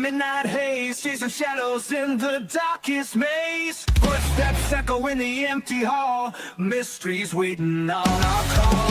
midnight haze, chasing shadows in the darkest maze. Footsteps echo in the empty hall, mysteries waiting on our call.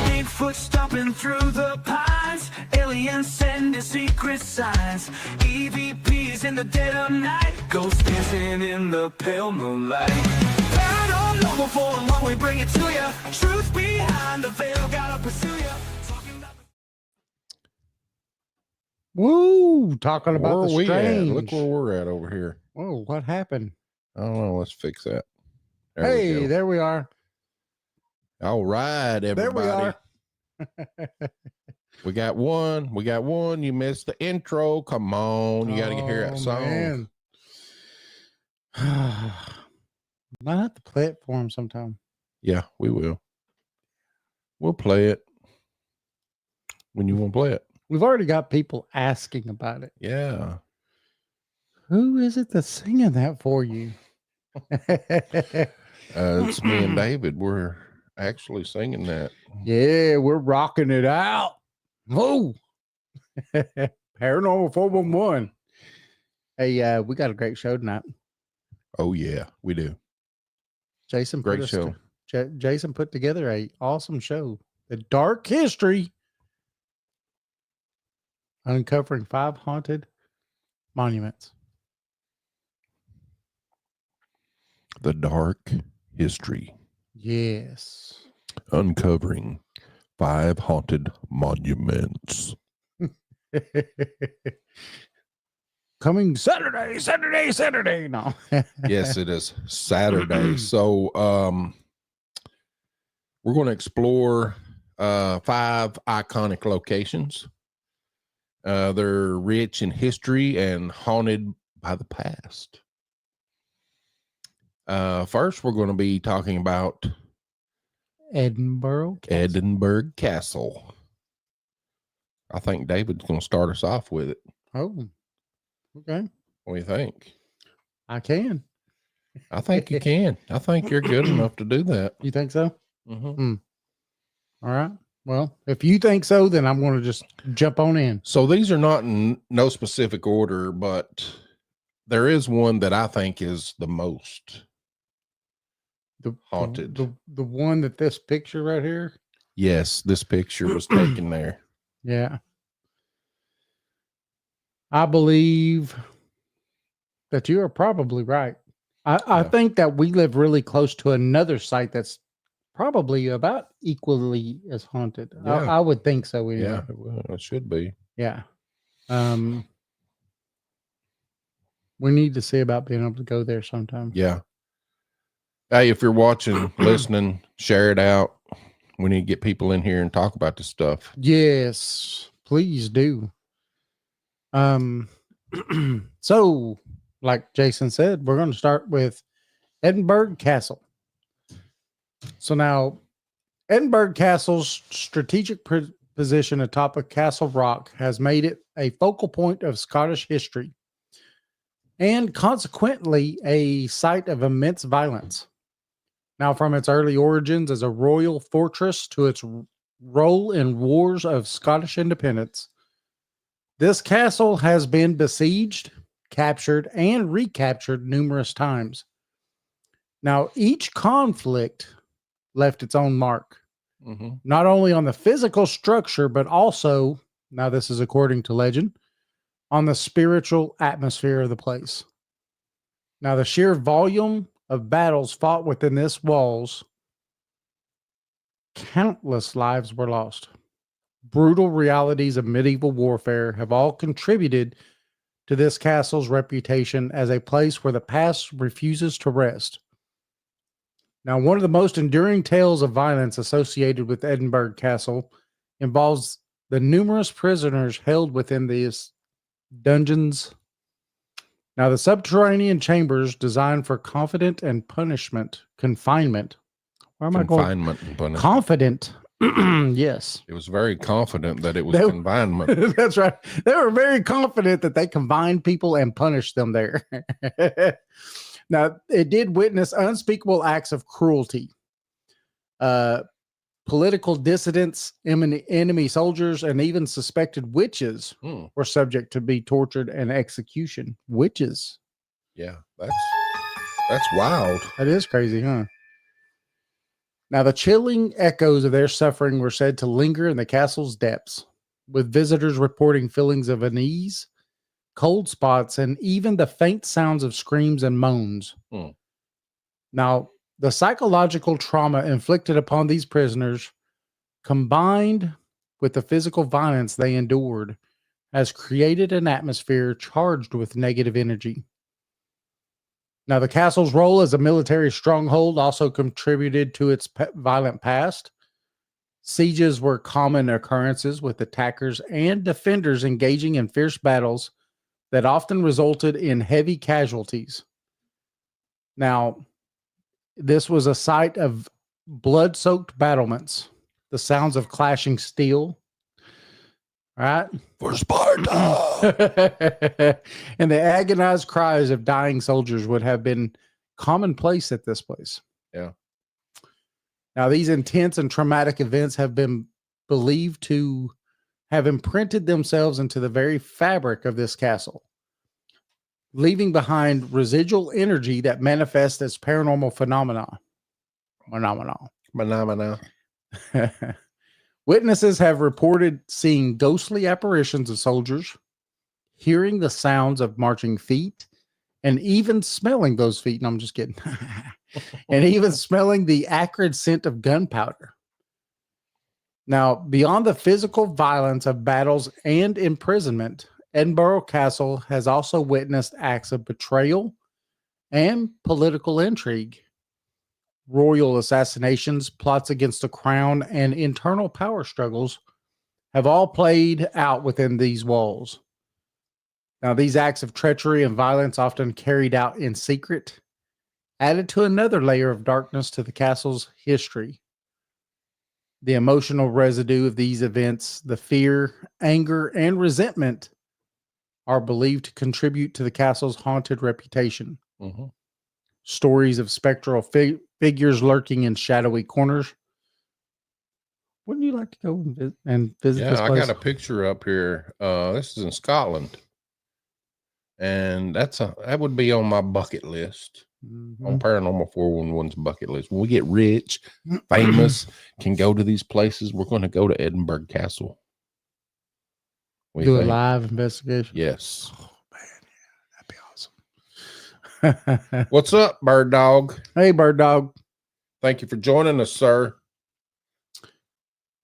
Bigfoot stomping through the pines, aliens sending secret signs. EVPs in the dead of night, ghosts dancing in the pale moonlight. Paranormal for what we bring it to you. Truth behind the veil, gotta pursue you. Woo! Talking about Where the are we at? strange. Look where we're at over here. Whoa, what happened? I don't know. Let's fix that. There Hey, we go. there we are. All right, everybody. There we are. We got one. We got one. You missed the intro. Come on. You got to hear that song. Might have to play it for him sometime. Yeah, we will. We'll play it when you want to play it. We've already got people asking about it. Yeah. Who is it that's singing that for you? It's me and David. We're actually singing that. Yeah, we're rocking it out. Whoa. Paranormal 411. Hey, we got a great show tonight. Oh, yeah, we do. Jason, Great show. Jason put together a awesome show. The Dark History. Uncovering 5 haunted monuments. The Dark History. Yes. Uncovering 5 haunted monuments. Coming Saturday. No. Yes, it is Saturday. So we're going to explore 5 iconic locations. They're rich in history and haunted by the past. First, we're going to be talking about Edinburgh Castle. Edinburgh Castle. I think David's going to start us off with it. Oh, okay. What do you think? I can. I think you can. I think you're good enough to do that. You think so? Mm-hmm. All right. Well, if you think so, then I'm going to just jump on in. So these are not in no specific order, but there is one that I think is the most haunted. The one that this picture right here. Yes, this picture was taken there. Yeah. I believe that you are probably right. I think that we live really close to another site that's probably about equally as haunted. Yeah. I would think so. Anyway. Yeah, well, it should be. Yeah. We need to see about being able to go there sometime. Yeah. Hey, if you're watching, listening, share it out. We need to get people in here and talk about this stuff. Yes, please do. So, like Jason said, we're going to start with Edinburgh Castle. So now, Edinburgh Castle's strategic position atop of Castle Rock has made it a focal point of Scottish history and consequently a site of immense violence. Now, from its early origins as a royal fortress to its role in wars of Scottish independence, this castle has been besieged, captured, and recaptured numerous times. Now, each conflict left its own mark, not only on the physical structure, but also, now this is according to legend, on the spiritual atmosphere of the place. Now, the sheer volume of battles fought within this walls, countless lives were lost. Brutal realities of medieval warfare have all contributed to this castle's reputation as a place where the past refuses to rest. Now, one of the most enduring tales of violence associated with Edinburgh Castle involves the numerous prisoners held within these dungeons. Now, the subterranean chambers designed for confinement. Where am I going? Confinement and punishment. Confident. Yes. It was very confident that it was confinement. That's right. They were very confident that they confined people and punished them there. Now, it did witness unspeakable acts of cruelty. Political dissidents, enemy soldiers, and even suspected witches were subject to be tortured and execution. Witches. Yeah, that's wild. That is crazy, huh? Now, the chilling echoes of their suffering were said to linger in the castle's depths, with visitors reporting feelings of unease, cold spots, and even the faint sounds of screams and moans. Now, the psychological trauma inflicted upon these prisoners, combined with the physical violence they endured, has created an atmosphere charged with negative energy. Now, the castle's role as a military stronghold also contributed to its violent past. Sieges were common occurrences, with attackers and defenders engaging in fierce battles that often resulted in heavy casualties. Now, this was a site of blood-soaked battlements, the sounds of clashing steel, right? For Sparta! And the agonized cries of dying soldiers would have been commonplace at this place. Yeah. Now, these intense and traumatic events have been believed to have imprinted themselves into the very fabric of this castle, leaving behind residual energy that manifests as paranormal phenomena. Witnesses have reported seeing ghostly apparitions of soldiers, hearing the sounds of marching feet, and even smelling those feet. No, I'm just kidding. And even smelling the acrid scent of gunpowder. Now, beyond the physical violence of battles and imprisonment, Edinburgh Castle has also witnessed acts of betrayal and political intrigue. Royal assassinations, plots against the crown, and internal power struggles have all played out within these walls. Now, these acts of treachery and violence, often carried out in secret, added to another layer of darkness to the castle's history. The emotional residue of these events, the fear, anger, and resentment, are believed to contribute to the castle's haunted reputation. Stories of spectral figures lurking in shadowy corners. Wouldn't you like to go and visit this place? I got a picture up here. This is in Scotland, and that would be on my bucket list. On Paranormal 411's bucket list. When we get rich, famous, can go to these places, we're going to go to Edinburgh Castle. Do a live investigation? Yes. Oh, man, yeah, that'd be awesome. What's up, Bird Dog? Hey, Bird Dog. Thank you for joining us, sir. If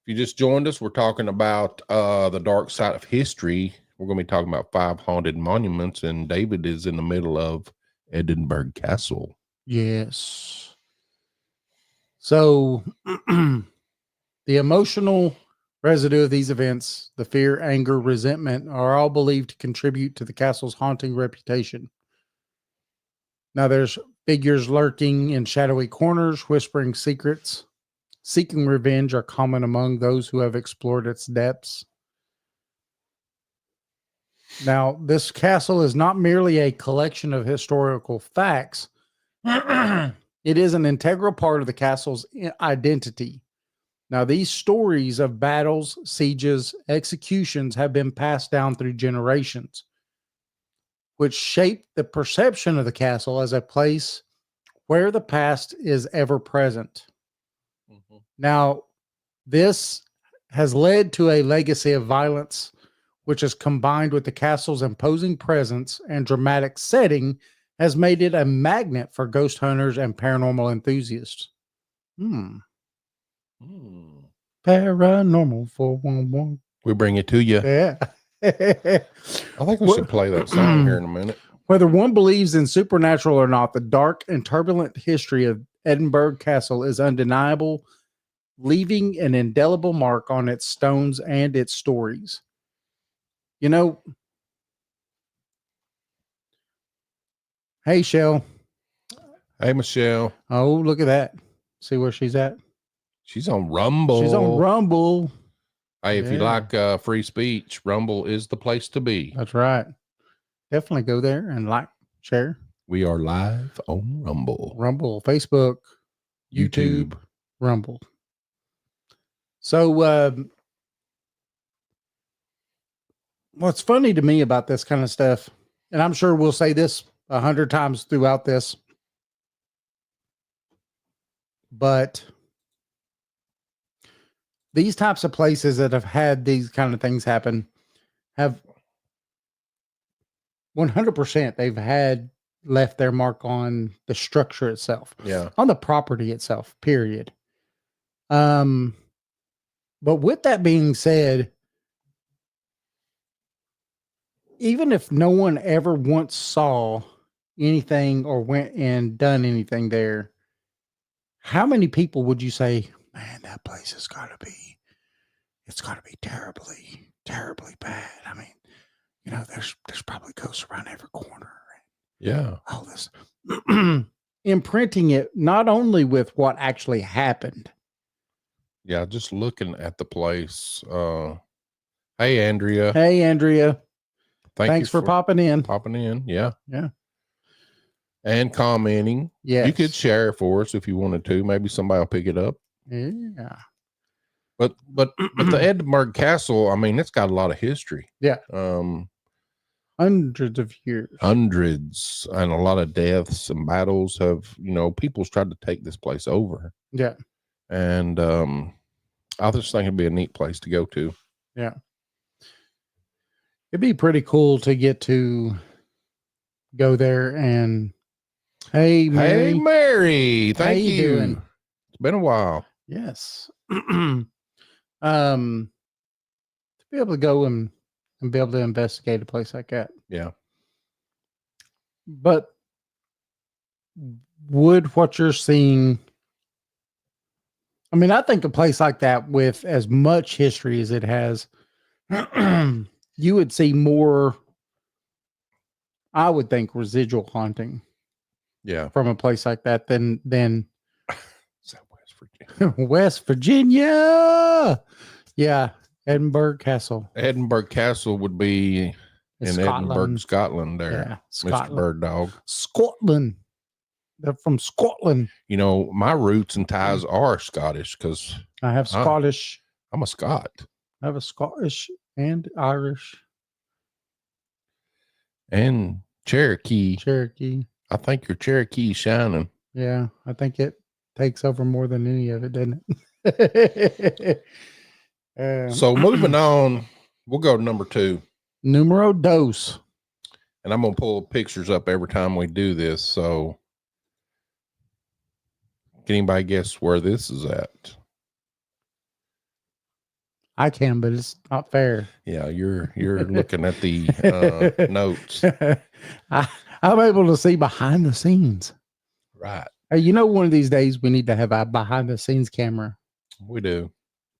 you just joined us, we're talking about the dark side of history. We're going to be talking about 5 haunted monuments, and David is in the middle of Edinburgh Castle. Yes. So the emotional residue of these events, the fear, anger, resentment, are all believed to contribute to the castle's haunting reputation. Now, there's figures lurking in shadowy corners, whispering secrets, seeking revenge are common among those who have explored its depths. Now, this castle is not merely a collection of historical facts. It is an integral part of the castle's identity. Now, these stories of battles, sieges, executions have been passed down through generations, which shape the perception of the castle as a place where the past is ever present. Now, this has led to a legacy of violence, which is combined with the castle's imposing presence and dramatic setting, has made it a magnet for ghost hunters and paranormal enthusiasts. Paranormal 411. We bring it to you. Yeah. I think we should play that song here in a minute. Whether one believes in supernatural or not, the dark and turbulent history of Edinburgh Castle is undeniable, leaving an indelible mark on its stones and its stories. You know, hey, Shell. Hey, Michelle. Oh, look at that. See where she's at? She's on Rumble. She's on Rumble. Hey, if you like free speech, Rumble is the place to be. That's right. Definitely go there and like, share. We are live on Rumble, Facebook, YouTube, Rumble. So, what's funny to me about this kind of stuff, and I'm sure we'll say this 100 times throughout this, but these types of places that have had these kind of things happen have 100% they've had left their mark on the structure itself, on the property itself, period. But with that being said, even if no one ever once saw anything or went and done anything there, how many people would you say, man, that place has got to be, it's got to be terribly, terribly bad. I mean, you know, there's probably ghosts around every corner. Yeah. All this imprinting it not only with what actually happened. Yeah, just looking at the place. Hey, Andrea. Hey, Andrea. Thanks for popping in. Yeah. Yeah. And commenting. Yes. You could share it for us if you wanted to. Maybe somebody will pick it up. Yeah. But the Edinburgh Castle, I mean, it's got a lot of history. Yeah. Hundreds of years. Hundreds, and a lot of deaths and battles have, you know, people's tried to take this place over. Yeah. And I just think it'd be a neat place to go to. Yeah. It'd be pretty cool to get to go there and hey Mary, thank you. Doing? It's been a while. Yes. To be able to go and be able to investigate a place like that. Yeah. But would what you're seeing, I mean, I think a place like that with as much history as it has, you would see more, I would think, residual haunting. Yeah. From a place like that than West Virginia. West Virginia. Yeah. Edinburgh Castle. Edinburgh Castle would be in Scotland. Edinburgh, Scotland there. Yeah, Scotland. Mr. Bird Dog. Scotland. They're from Scotland. You know, my roots and ties are Scottish because I have Scottish. I'm a Scot. I have a Scottish and Irish. And Cherokee. I think your Cherokee is shining. Yeah, I think it takes over more than any of it, doesn't it? So moving on, we'll go to number 2. Numero dos. And I'm going to pull pictures up every time we do this. So can anybody guess where this is at? I can, but it's not fair. Yeah, you're looking at the notes. I'm able to see behind the scenes. Right. Hey, you know, one of these days we need to have a behind the scenes camera. We do.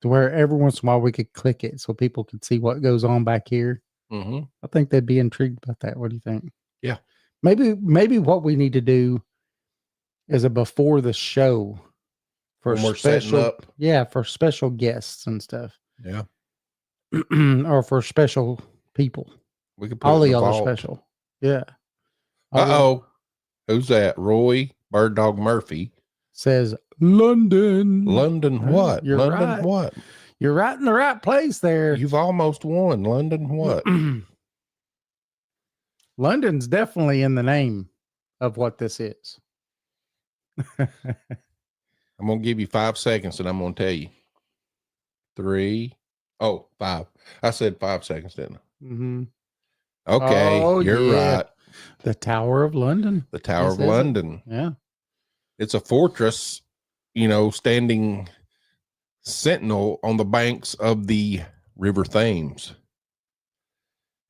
To where every once in a while we could click it so people could see what goes on back here. Mm-hmm. I think they'd be intrigued about that. What do you think? Yeah. Maybe what we need to do is a before the show for special, up. Yeah, for special guests and stuff. Yeah. Or for special people. We could put all the y'all are vault. special. Yeah. Who's that? Roy Bird Dog Murphy says London. London what? You're London right. what? You're right in the right place there. You've almost won. London what? London's definitely in the name of what this is. I'm going to give you 5 seconds and I'm going to tell you. 3. Oh, 5. I said 5 seconds, didn't I? Mm-hmm. Okay. You're right. The Tower of London. The Tower of London. Yeah. It's a fortress, you know, standing sentinel on the banks of the River Thames.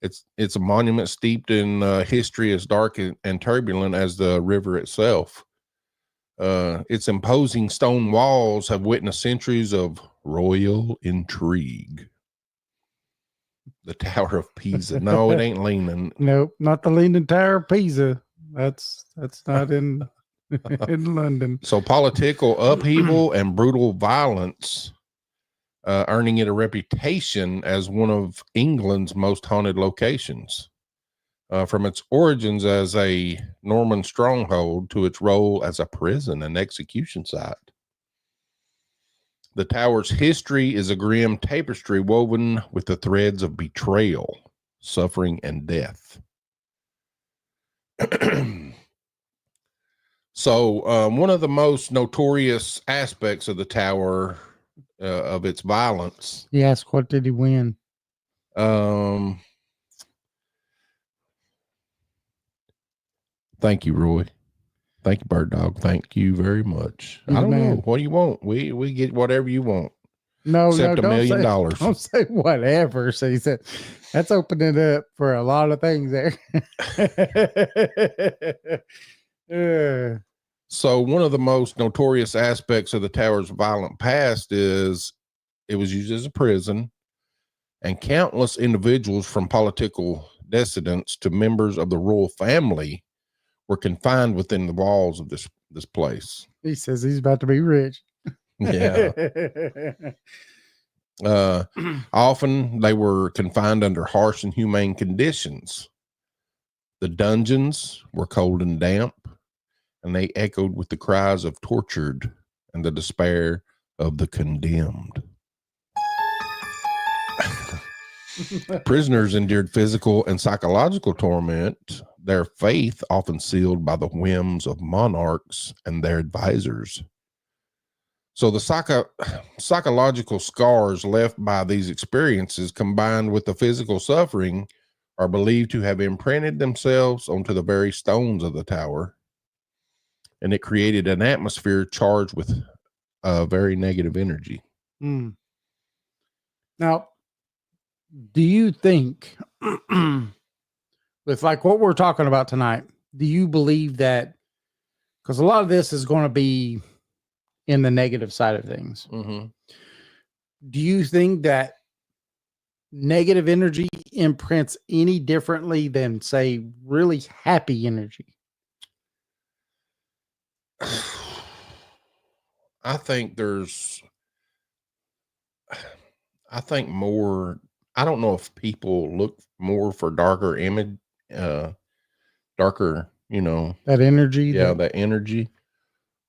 It's a monument steeped in history as dark and turbulent as the river itself. Its imposing stone walls have witnessed centuries of royal intrigue. The Tower of Pisa. No, it ain't leaning. Nope, not the Leaning Tower of Pisa. That's not in in London. So political upheaval and brutal violence, earning it a reputation as one of England's most haunted locations. from its origins as a Norman stronghold to its role as a prison and execution site. The tower's history is a grim tapestry woven with the threads of betrayal, suffering, and death. So, one of the most notorious aspects of the tower, of its violence. He asked, what did he win? Thank you, Roy. Thank you, Bird Dog. Thank you very much. You're I don't the man. know. What do you want? We get whatever you want. No, Except no, $1 million. Don't say whatever. So he said, that's opening up for a lot of things there. So one of the most notorious aspects of the tower's violent past is it was used as a prison, and countless individuals from political dissidents to members of the royal family were confined within the walls of this place. He says he's about to be rich. Yeah. Often they were confined under harsh and inhumane conditions. The dungeons were cold and damp, and they echoed with the cries of tortured and the despair of the condemned. Prisoners endured physical and psychological torment, their faith often sealed by the whims of monarchs and their advisors. So the psychological scars left by these experiences, combined with the physical suffering, are believed to have imprinted themselves onto the very stones of the tower, and it created an atmosphere charged with very negative energy. Mm. Now, do you think, with like what we're talking about tonight, do you believe that, because a lot of this is going to be in the negative side of things, do you think that negative energy imprints any differently than, say, really happy energy? I think more, I don't know if people look more for darker image, darker, that energy. Yeah, that energy.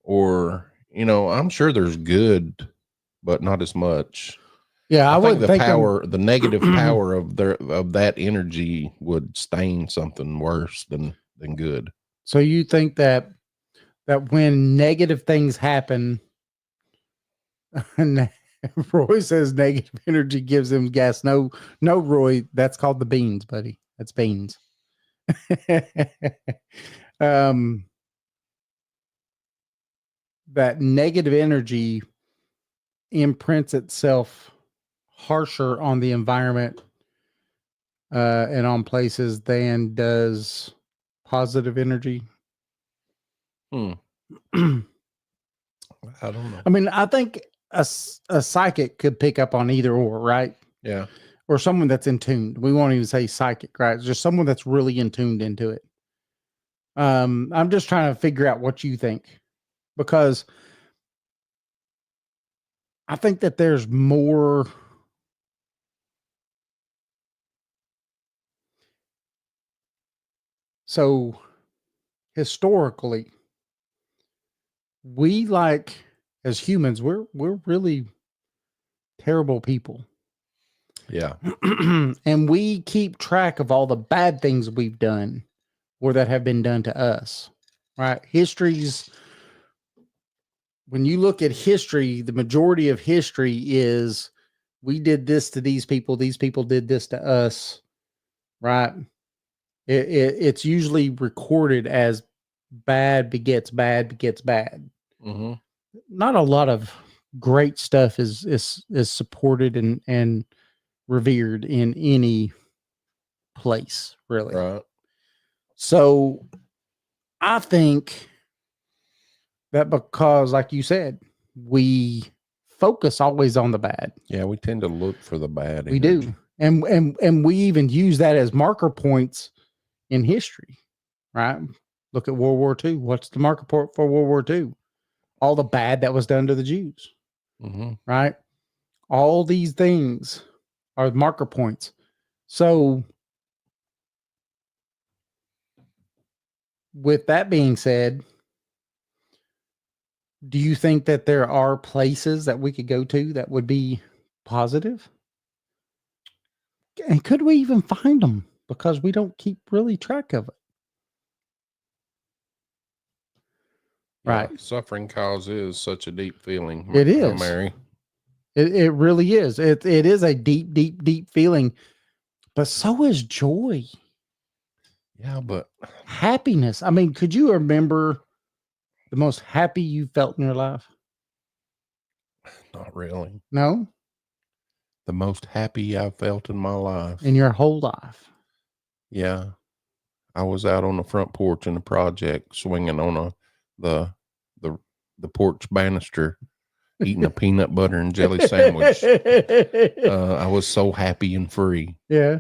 Or, I'm sure there's good, but not as much. Yeah, I think the negative power of that energy would stain something worse than good. So you think that when negative things happen, Roy says negative energy gives him gas. No, Roy, that's called the beans, buddy. That's beans. That negative energy imprints itself harsher on the environment and on places than does positive energy. I don't know. I mean, I think a psychic could pick up on either or, right? Yeah. Or someone that's in tune. We won't even say psychic, right? It's just someone that's really in tuned into it. I'm just trying to figure out what you think, because I think that there's more. So historically, we, like, as humans, we're really terrible people. Yeah. And we keep track of all the bad things we've done or that have been done to us, right? When you look at history, the majority of history is we did this to these people did this to us, right? It's usually recorded as bad begets bad begets bad. Mm-hmm. Not a lot of great stuff is supported and revered in any place, really. Right. So I think that because, like you said, we focus always on the bad. Yeah, we tend to look for the bad. We do. And we even use that as marker points in history, right? Look at World War II. What's the marker point for World War II? All the bad that was done to the Jews, right? All these things are marker points. So with that being said, do you think that there are places that we could go to that would be positive? And could we even find them? Because we don't keep really track of it. Right. Yeah, suffering causes such a deep feeling. It is. Mary. It really is. It is a deep, deep, deep feeling. But so is joy. Yeah, but Happiness. I mean, could you remember the most happy you felt in your life? not really. No? The most happy I've felt in my life. In your whole life? Yeah. I was out on the front porch in the project swinging on the porch banister eating a peanut butter and jelly sandwich. I was so happy and free. Yeah.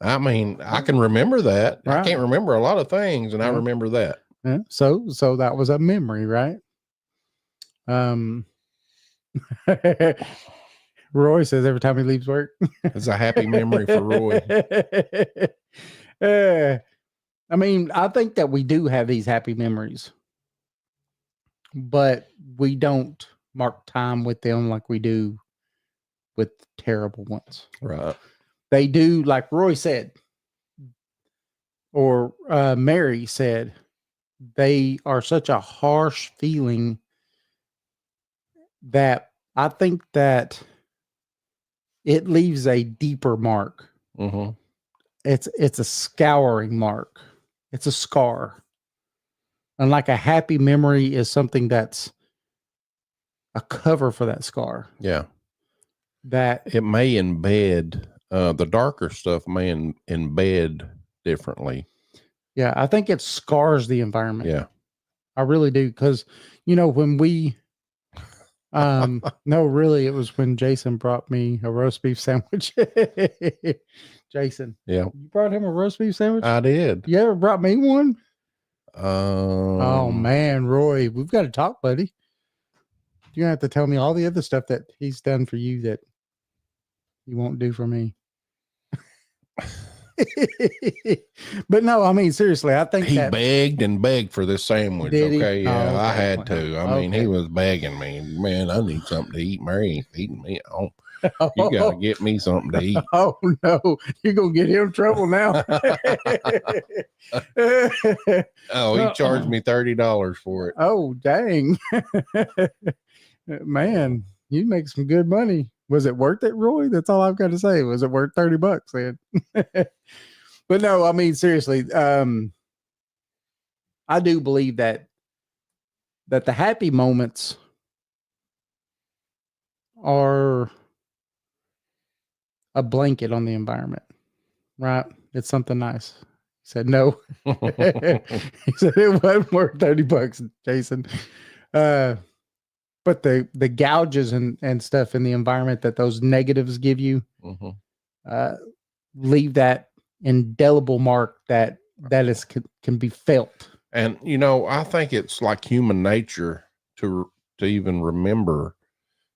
I mean, I can remember that. Right. I can't remember a lot of things, and I remember that. Yeah. So that was a memory, right? Roy says every time he leaves work. It's a happy memory for Roy. I mean, I think that we do have these happy memories, but we don't mark time with them like we do with terrible ones. Right. They do, like Roy said, or Mary said, they are such a harsh feeling that I think that it leaves a deeper mark. Mm-hmm. It's a scouring mark. It's a scar. Unlike a happy memory is something that's a cover for that scar. Yeah. That it may embed, the darker stuff may embed differently. Yeah, I think it scars the environment. Yeah. I really do. Because, when we, no, really, it was when Jason brought me a roast beef sandwich. Jason. Yeah. You brought him a roast beef sandwich? I did. You ever brought me one? Oh, man, Roy, we've got to talk, buddy. You're going to have to tell me all the other stuff that he's done for you that he won't do for me. But no, I mean, seriously, I think he begged and begged for this sandwich. Did he? Okay. Yeah, Oh, okay. I had to. I mean, he was begging me, man, I need something to eat. Mary ain't feeding me. Oh, you got to get me something to eat. Oh, no. You're going to get him in trouble now. Oh, he charged me $30 for it. Oh, dang. Man, you make some good money. Was it worth it, Roy? That's all I've got to say. Was it worth $30 then? But no, I mean, seriously, I do believe that the happy moments are a blanket on the environment, right? It's something nice. He said no. He said it wasn't worth $30, Jason. But the gouges and stuff in the environment that those negatives give you, leave that indelible mark that is can be felt. And I think it's like human nature to even remember.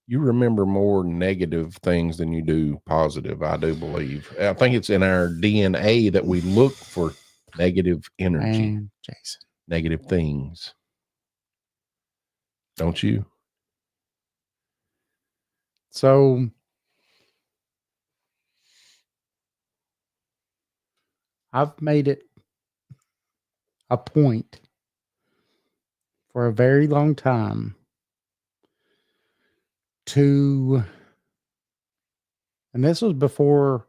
You remember more negative things than you do positive. I do believe. I think it's in our DNA that we look for negative energy, Man, Jason, negative things. Don't you? So I've made it a point for a very long time and this was before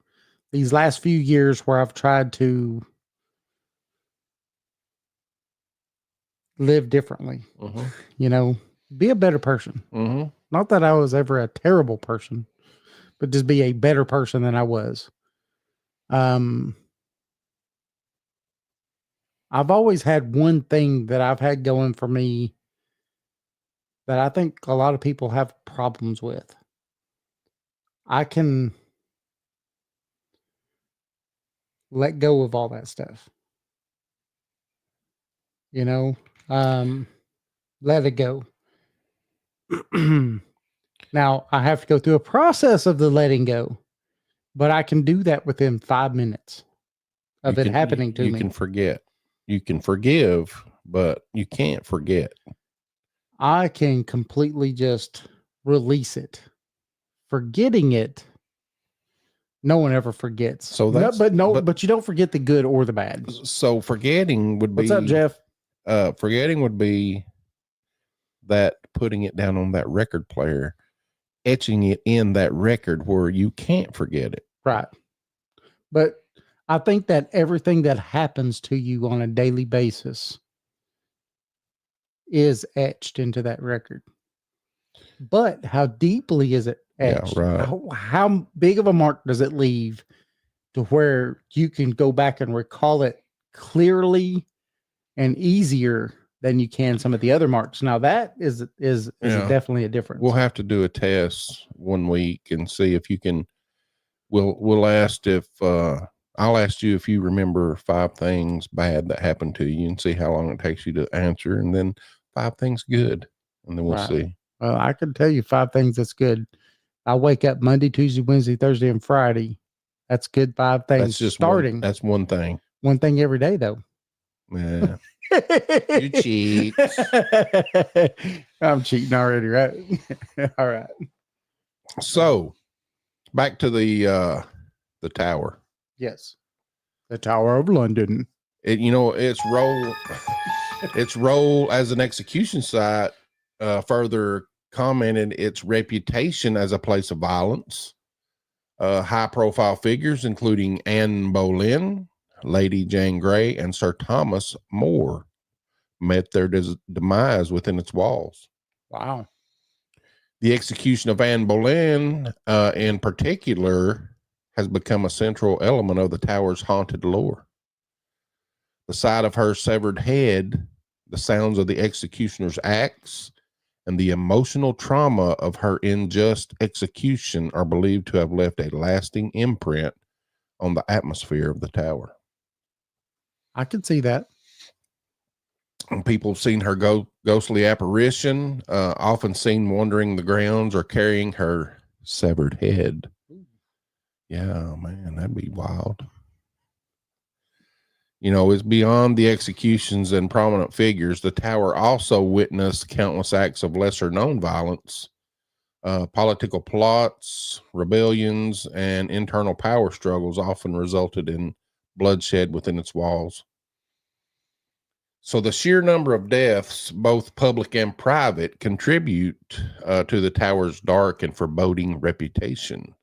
these last few years where I've tried to live differently, be a better person. Not that I was ever a terrible person, but just be a better person than I was. I've always had one thing that I've had going for me that I think a lot of people have problems with. I can let go of all that stuff. Let it go. Now, I have to go through a process of the letting go, but I can do that within 5 minutes of it happening to me. You can forget. you can forgive, but you can't forget. I can completely just release it. Forgetting it, no one ever forgets. So that's but you don't forget the good or the bad. So forgetting would be, what's up, Jeff? Forgetting would be that putting it down on that record player, etching it in that record where you can't forget it. Right. But I think that everything that happens to you on a daily basis is etched into that record. But how deeply is it etched? Yeah, right. How big of a mark does it leave to where you can go back and recall it clearly and easier than you can some of the other marks? Now that is definitely a difference. We'll have to do a test one week and see if you can. We'll ask if I'll ask you if you remember 5 things bad that happened to you and see how long it takes you to answer, and then 5 things good, and then we'll see. Well, I can tell you 5 things that's good. I wake up Monday, Tuesday, Wednesday, Thursday, and Friday. That's good 5 things. That's just starting. That's one thing. One thing every day, though. Yeah. You cheat. I'm cheating already, right? All right. So back to the tower. Yes. The Tower of London. Its role as an execution site further commented its reputation as a place of violence. High profile figures, including Anne Boleyn, Lady Jane Grey, and Sir Thomas More, met their demise within its walls. Wow. The execution of Anne Boleyn, in particular, has become a central element of the tower's haunted lore. The sight of her severed head, the sounds of the executioner's axe, and the emotional trauma of her unjust execution are believed to have left a lasting imprint on the atmosphere of the tower. I can see that. And people have seen her ghostly apparition, often seen wandering the grounds or carrying her severed head. Yeah, man, that'd be wild. It's beyond the executions and prominent figures. The tower also witnessed countless acts of lesser known violence, political plots, rebellions, and internal power struggles often resulted in bloodshed within its walls. So the sheer number of deaths, both public and private, contribute to the tower's dark and foreboding reputation.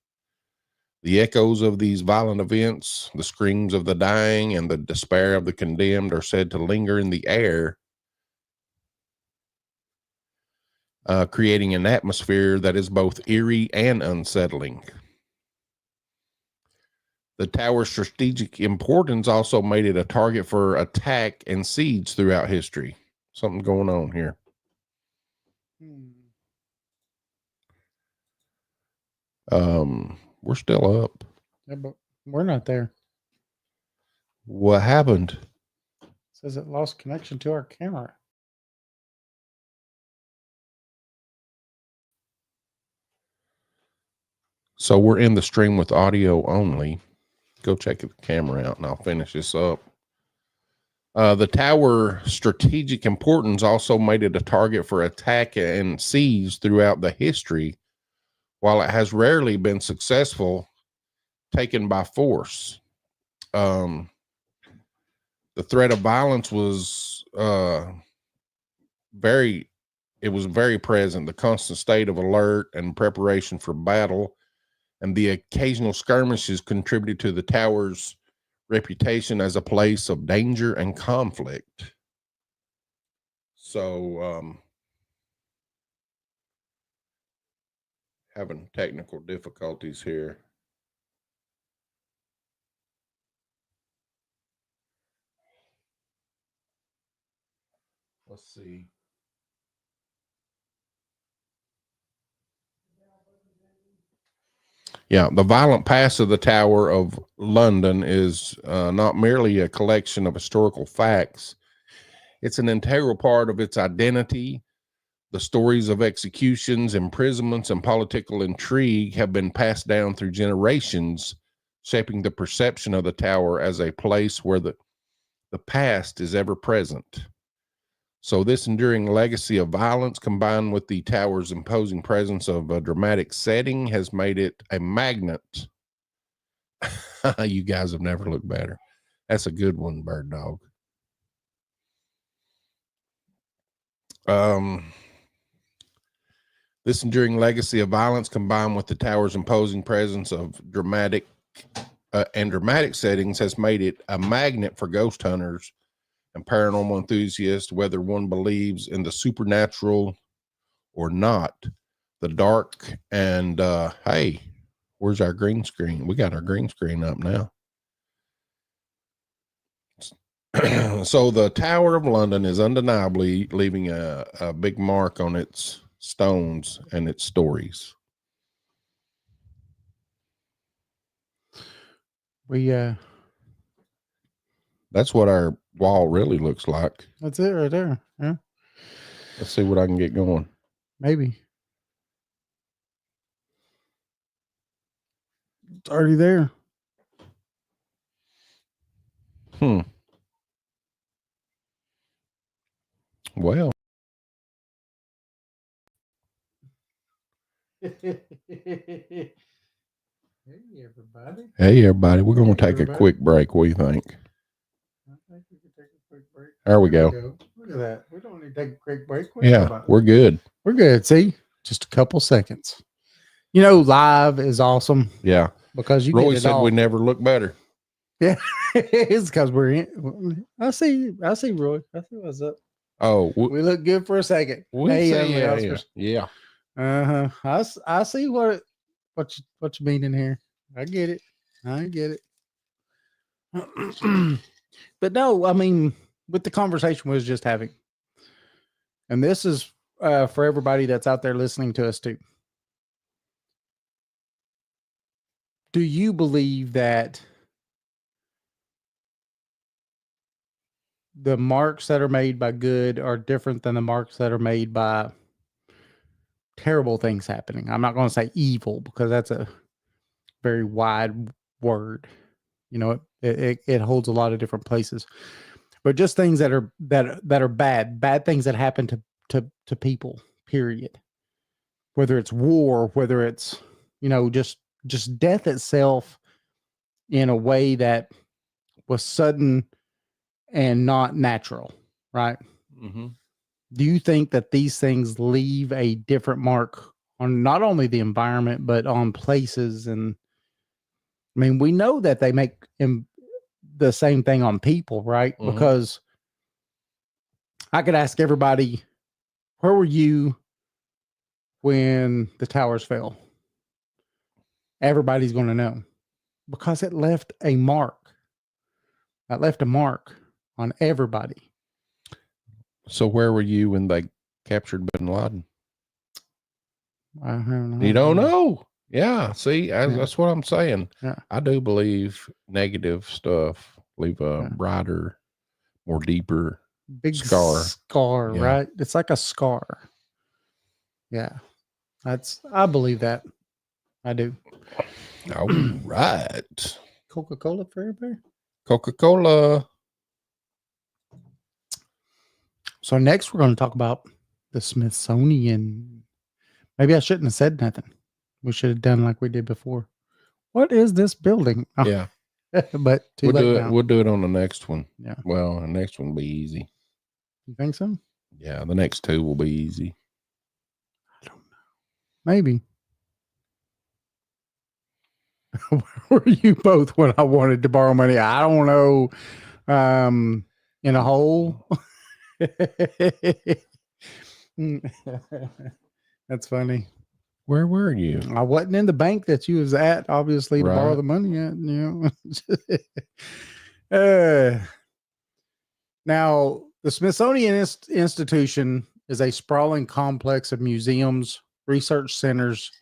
The echoes of these violent events, the screams of the dying, and the despair of the condemned are said to linger in the air, creating an atmosphere that is both eerie and unsettling. The tower's strategic importance also made it a target for attack and siege throughout history. Something going on here. We're still up. Yeah, but we're not there. What happened? It says it lost connection to our camera. So we're in the stream with audio only. Go check the camera out and I'll finish this up. The tower's strategic importance also made it a target for attack and siege throughout the history. While it has rarely been successful, taken by force. The threat of violence was very present. The constant state of alert and preparation for battle and the occasional skirmishes contributed to the tower's reputation as a place of danger and conflict. So, having technical difficulties here. Let's see. Yeah, the violent past of the Tower of London is not merely a collection of historical facts. It's an integral part of its identity. The stories of executions, imprisonments, and political intrigue have been passed down through generations, shaping the perception of the tower as a place where the the past is ever present. So this enduring legacy of violence combined with the tower's imposing presence of a dramatic setting has made it a magnet. You guys have never looked better. That's a good one, Bird Dog. This enduring legacy of violence combined with the tower's imposing presence of dramatic settings has made it a magnet for ghost hunters and paranormal enthusiasts, whether one believes in the supernatural or not. The dark and hey, where's our green screen? We got our green screen up now. So the Tower of London is undeniably leaving a big mark on its stones and its stories. That's what our wall really looks like. That's it right there. Yeah. Let's see what I can get going. Maybe. It's already there. Well. Hey, everybody. Hey, everybody. We're going to take a quick break. What do you think? I think we can take a quick break. There we go. Look at that. We don't need to take a quick break. Yeah, we're good. We're good. See, just a couple seconds. You know, live is awesome. Yeah. Because you Roy get it said all. we never look better. Yeah. It's because we're in. I see Roy. I see what's up. Oh, we look good for a second. Yeah. I see what you mean in here. I get it. But no, I mean, with the conversation we was just having, and this is for everybody that's out there listening to us too. Do you believe that the marks that are made by good are different than the marks that are made by terrible things happening? I'm not going to say evil because that's a very wide word. You know, it holds a lot of different places, but just things that are bad things that happen to people, period. Whether it's war, whether it's, you know, just death itself in a way that was sudden and not natural, right? Mm-hmm. Do you think that these things leave a different mark on not only the environment, but on places? And I mean, we know that they make the same thing on people, right? Mm-hmm. Because I could ask everybody, where were you when the towers fell? Everybody's going to know because it left a mark. That left a mark on everybody. So where were you when they captured bin Laden? I don't know. You don't know? Yeah. See, that's what I'm saying. Yeah. I do believe negative stuff leave a brighter, more deeper big scar, yeah. Right? It's like a scar. Yeah. I believe that. I do. All right. Coca-Cola for everybody? Coca-Cola. So next we're going to talk about the Smithsonian. Maybe I shouldn't have said nothing. We should have done like we did before. What is this building? Oh. Yeah. But we'll do it on the next one. Yeah. Well, the next one will be easy. You think so? Yeah, the next two will be easy. I don't know. Maybe. Where were you both when I wanted to borrow money? I don't know. In a hole. That's funny. Where were you? I wasn't in the bank that you was at, obviously, to borrow the money at, you know. Now, the Smithsonian Institution is a sprawling complex of museums, research centers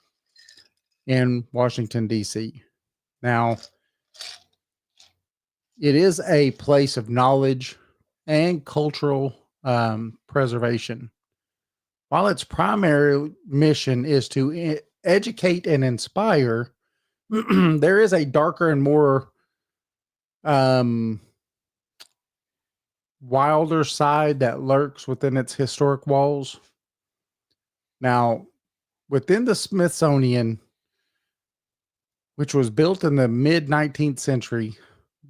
in Washington, D.C. Now, it is a place of knowledge and cultural preservation. While its primary mission is to educate and inspire, there is a darker and more wilder side that lurks within its historic walls. Now, within the Smithsonian, which was built in the mid 19th century,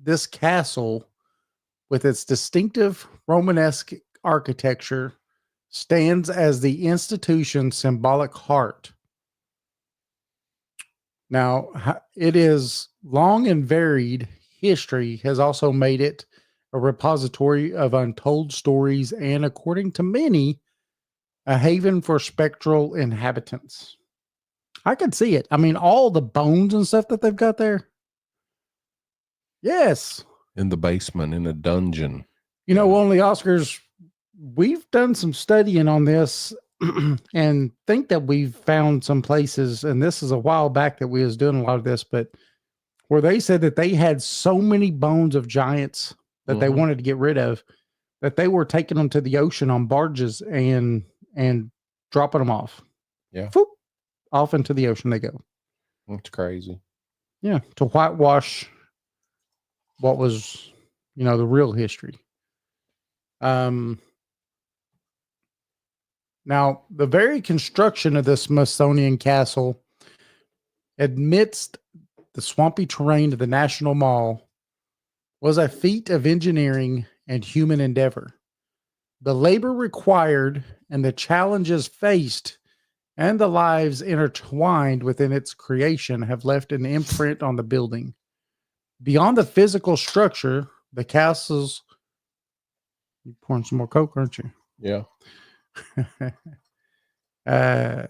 this castle, with its distinctive Romanesque architecture, stands as the institution's symbolic heart. Now, it is long and varied history has also made it a repository of untold stories and, according to many, a haven for spectral inhabitants. I could see it. I mean, all the bones and stuff that they've got there. Yes. In the basement, in a dungeon. You know, only Oscars, we've done some studying on this and think that we've found some places, and this is a while back that we was doing a lot of this, but where they said that they had so many bones of giants that they wanted to get rid of, that they were taking them to the ocean on barges and dropping them off. Yeah. Foop, off into the ocean they go. That's crazy. Yeah. To whitewash what was, you know, the real history. Now, the very construction of the Smithsonian Castle, amidst the swampy terrain of the National Mall, was a feat of engineering and human endeavor. The labor required and the challenges faced and the lives intertwined within its creation have left an imprint on the building. Beyond the physical structure, the castle's... You're pouring some more Coke, aren't you? Yeah. Where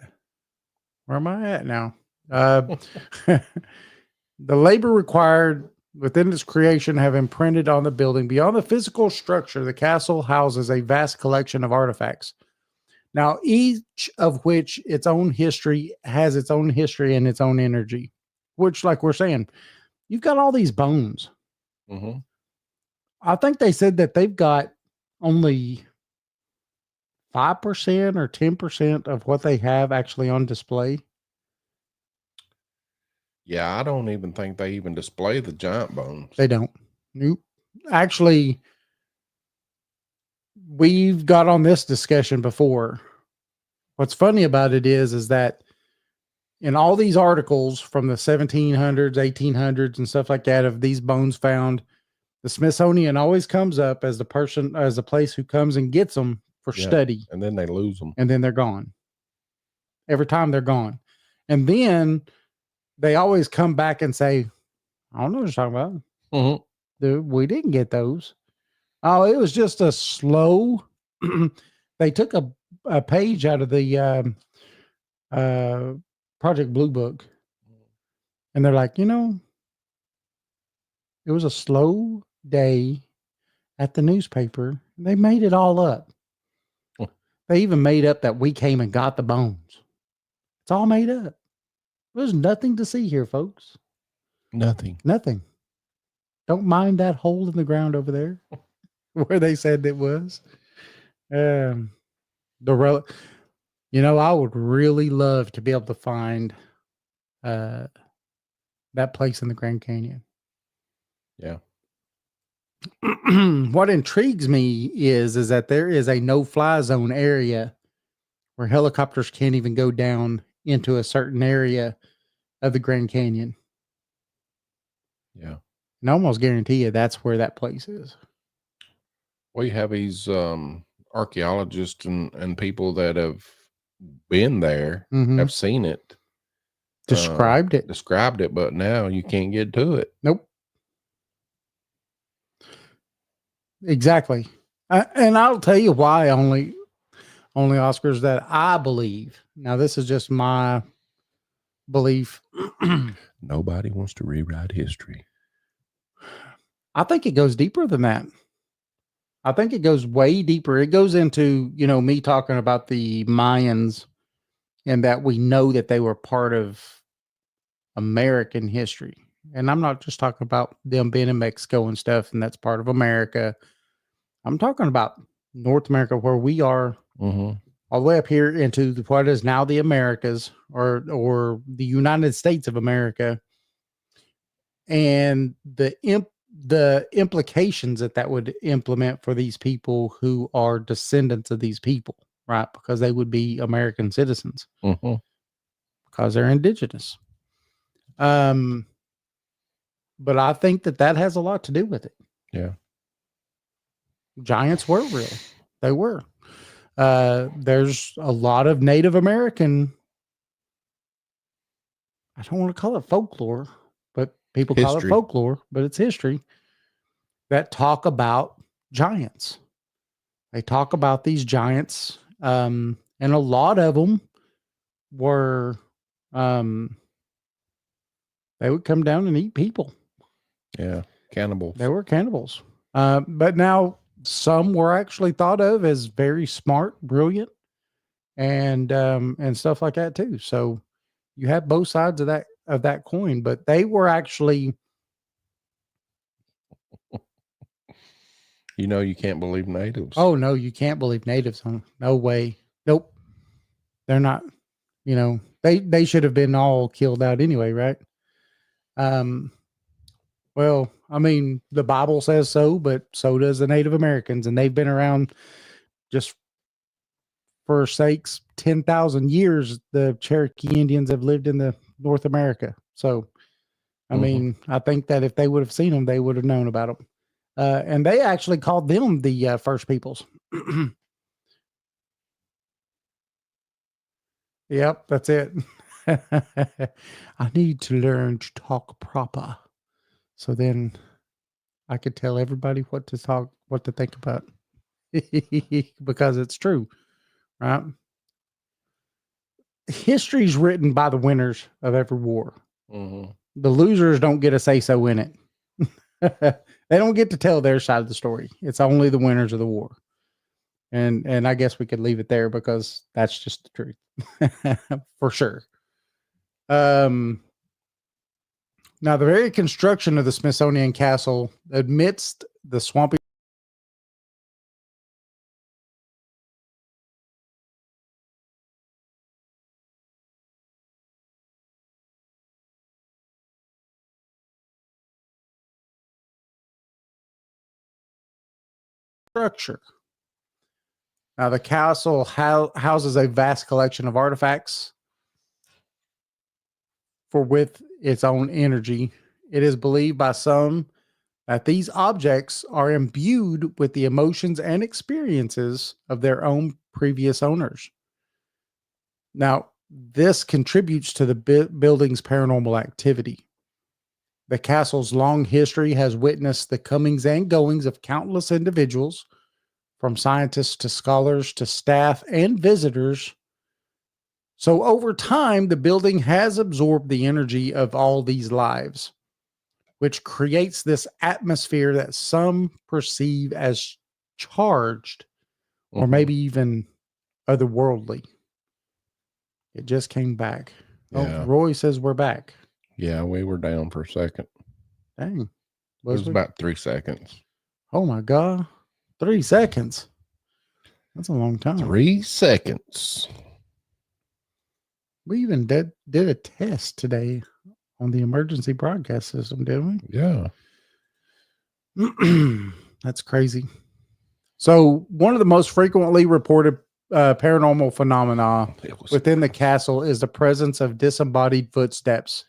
am I at now? The labor required within its creation have imprinted on the building. Beyond the physical structure, the castle houses a vast collection of artifacts. Now, each of which its own history has its own history and its own energy, which, like we're saying, you've got all these bones. Mm-hmm. I think they said that they've got only 5% or 10% of what they have actually on display. Yeah, I don't even think they even display the giant bones. They don't. Nope. Actually, we've got on this discussion before. What's funny about it is that in all these articles from the 1700s, 1800s, and stuff like that, of these bones found, the Smithsonian always comes up as the place who comes and gets them for study. And then they lose them. And then they're gone. Every time they're gone. And then they always come back and say, I don't know what you're talking about. Mm-hmm. We didn't get those. Oh, it was just a slow. They took a page out of the Project Blue Book. And they're like, you know, it was a slow day at the newspaper. They made it all up. They even made up that we came and got the bones. It's all made up. There's nothing to see here, folks. Nothing. Don't mind that hole in the ground over there where they said it was. You know, I would really love to be able to find that place in the Grand Canyon. Yeah. What intrigues me is that there is a no-fly zone area where helicopters can't even go down into a certain area of the Grand Canyon. Yeah. And I almost guarantee you that's where that place is. We have these archaeologists and people that have been there, have seen it. Described it. But now you can't get to it. Nope. Exactly. And I'll tell you why only Oscars that I believe. Now, this is just my belief. Nobody wants to rewrite history. I think it goes deeper than that. I think it goes way deeper. It goes into, you know, me talking about the Mayans and that we know that they were part of American history. And I'm not just talking about them being in Mexico and stuff, and that's part of America. I'm talking about North America, where we are all the way up here into what is now the Americas, or the United States of America. And the the implications that would implement for these people who are descendants of these people, right? Because they would be American citizens because they're indigenous. But I think that has a lot to do with it. Yeah. Giants were real. They were. There's a lot of Native American, I don't want to call it folklore, but people call it folklore, but it's history, that talk about giants. They talk about these giants, and a lot of them were, they would come down and eat people. Yeah, cannibals. They were cannibals. But now some were actually thought of as very smart, brilliant, and stuff like that too. So you have both sides of that coin, but they were actually. You can't believe natives. Oh no, you can't believe natives. Huh? No way. Nope. They're not. They should have been all killed out anyway, right? Well, I mean, the Bible says so, but so does the Native Americans, and they've been around just for sakes 10,000 years. The Cherokee Indians have lived in the North America. So, I mean, I think that if they would have seen them, they would have known about them. And they actually called them the first peoples. Yep, that's it. I need to learn to talk proper. So then I could tell everybody what to think about. Because it's true, right? History's written by the winners of every war. The losers don't get a say-so in it. They don't get to tell their side of the story. It's only the winners of the war. And I guess we could leave it there because that's just the truth. For sure. Now, the very construction of the Smithsonian Castle amidst the swampy structure. Now, the castle houses a vast collection of artifacts with its own energy. It is believed by some that these objects are imbued with the emotions and experiences of their own previous owners. Now, this contributes to the building's paranormal activity. The castle's long history has witnessed the comings and goings of countless individuals, from scientists to scholars to staff and visitors. So over time, the building has absorbed the energy of all these lives, which creates this atmosphere that some perceive as charged or maybe even otherworldly. It just came back. Yeah. Oh, Roy says we're back. Yeah, we were down for a second. Dang. It was about 3 seconds. Oh my God. 3 seconds. That's a long time. 3 seconds. We even did a test today on the emergency broadcast system, didn't we? Yeah. That's crazy. So one of the most frequently reported paranormal phenomena within the castle is the presence of disembodied footsteps.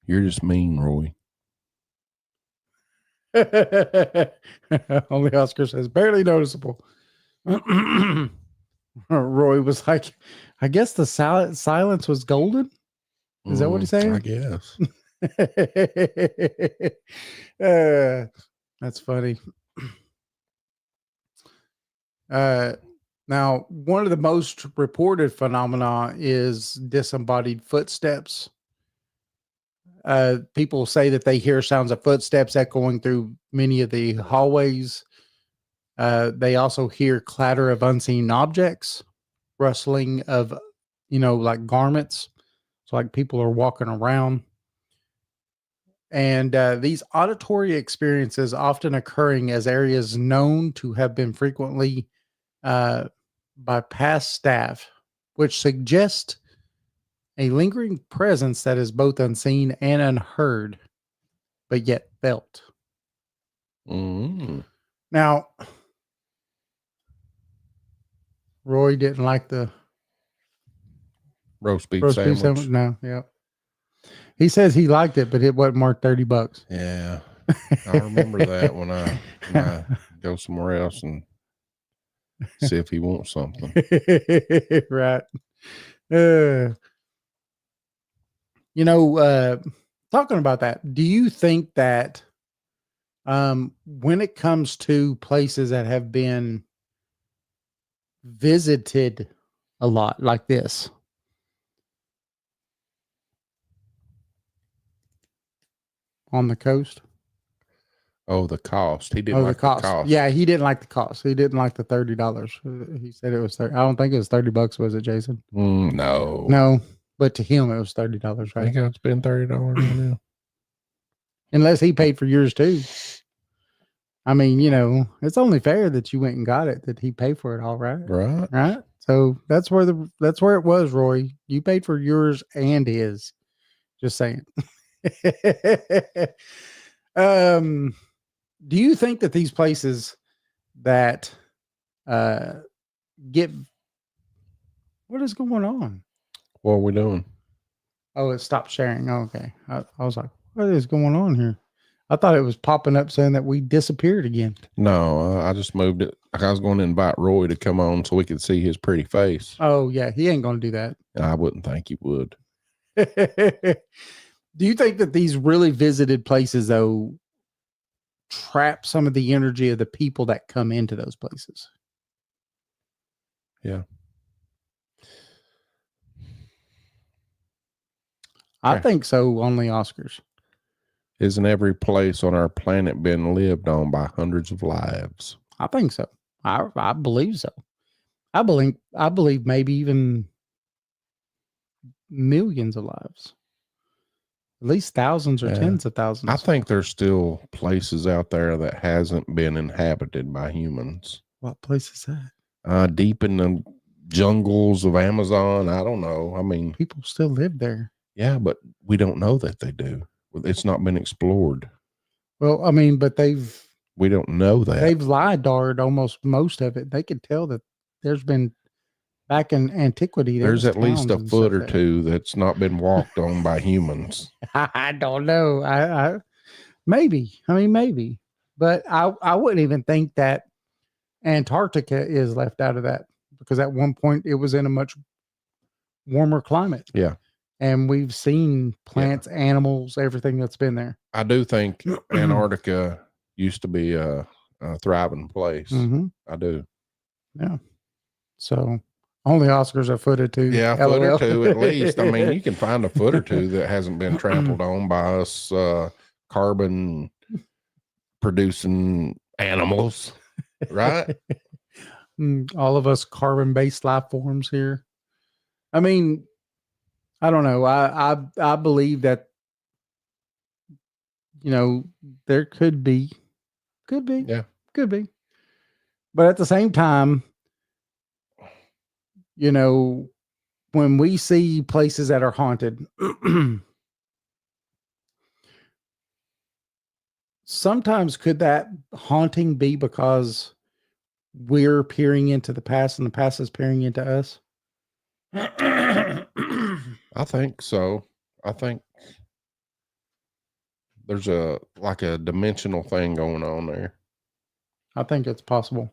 You're just mean, Roy. Only Oscar says barely noticeable. Roy was like, I guess the silence was golden. Is that what he's saying? I guess. That's funny. Now, one of the most reported phenomena is disembodied footsteps. People say that they hear sounds of footsteps echoing through many of the hallways. They also hear clatter of unseen objects, rustling of, like garments. So like people are walking around. And these auditory experiences often occurring as areas known to have been frequently by past staff, which suggest a lingering presence that is both unseen and unheard, but yet felt. Mm. Now, Roy didn't like the Roast beef roast beef sandwich. sandwich. No, yeah. He says he liked it, but it wasn't worth $30. Yeah. I remember that when I go somewhere else and see if he wants something. Right. Uh, talking about that, do you think that when it comes to places that have been visited a lot like this, on the coast? Oh, the cost. He didn't Oh, the like the cost. cost. Yeah, he didn't like the cost. He didn't like the $30. He said it was 30. I don't think it was $30, was it, Jason? No. No, but to him it was $30, I right? think I'd spend $30 on it. Unless he paid for yours too. I mean, it's only fair that you went and got it, that he paid for it all, right? Right. Right. So that's where it was, Roy. You paid for yours and his. Just saying. Do you think that these places that get what is going on? What are we doing? Oh, it stopped sharing. Oh, okay. I was like, what is going on here? I thought it was popping up saying that we disappeared again. No, I just moved it. I was going to invite Roy to come on so we could see his pretty face. Oh, yeah. He ain't going to do that. I wouldn't think he would. Do you think that these really visited places, though, trap some of the energy of the people that come into those places? Yeah. I think so. On the Oscars. Isn't every place on our planet been lived on by hundreds of lives? I think so. I believe so. I believe maybe even millions of lives. At least thousands or tens of thousands. I think there's still places out there that hasn't been inhabited by humans. What place is that? Deep in the jungles of Amazon. I don't know. I mean, People still live there. Yeah, but we don't know that they do. It's not been explored. Well, I mean, but We don't know that. they've lidar'd almost most of it. They could tell that there's been back in antiquity. There's at least a towns and foot or stuff two that's not been walked on by humans. I don't know. I maybe. I mean, maybe. But I wouldn't even think that Antarctica is left out of that, because at one point it was in a much warmer climate. Yeah. And we've seen plants, animals, everything that's been there. I do think Antarctica used to be a thriving place. Mm-hmm. I do. Yeah. So only Oscars a foot or two. Yeah, a foot LOL. or two at least. I mean, you can find a foot or two that hasn't been trampled on by us carbon producing animals, right? All of us carbon-based life forms here. I mean, I don't know. I believe that, there could be. Yeah. Could be. But at the same time, when we see places that are haunted, sometimes could that haunting be because we're peering into the past and the past is peering into us? I think so. I think there's a dimensional thing going on there. I think it's possible.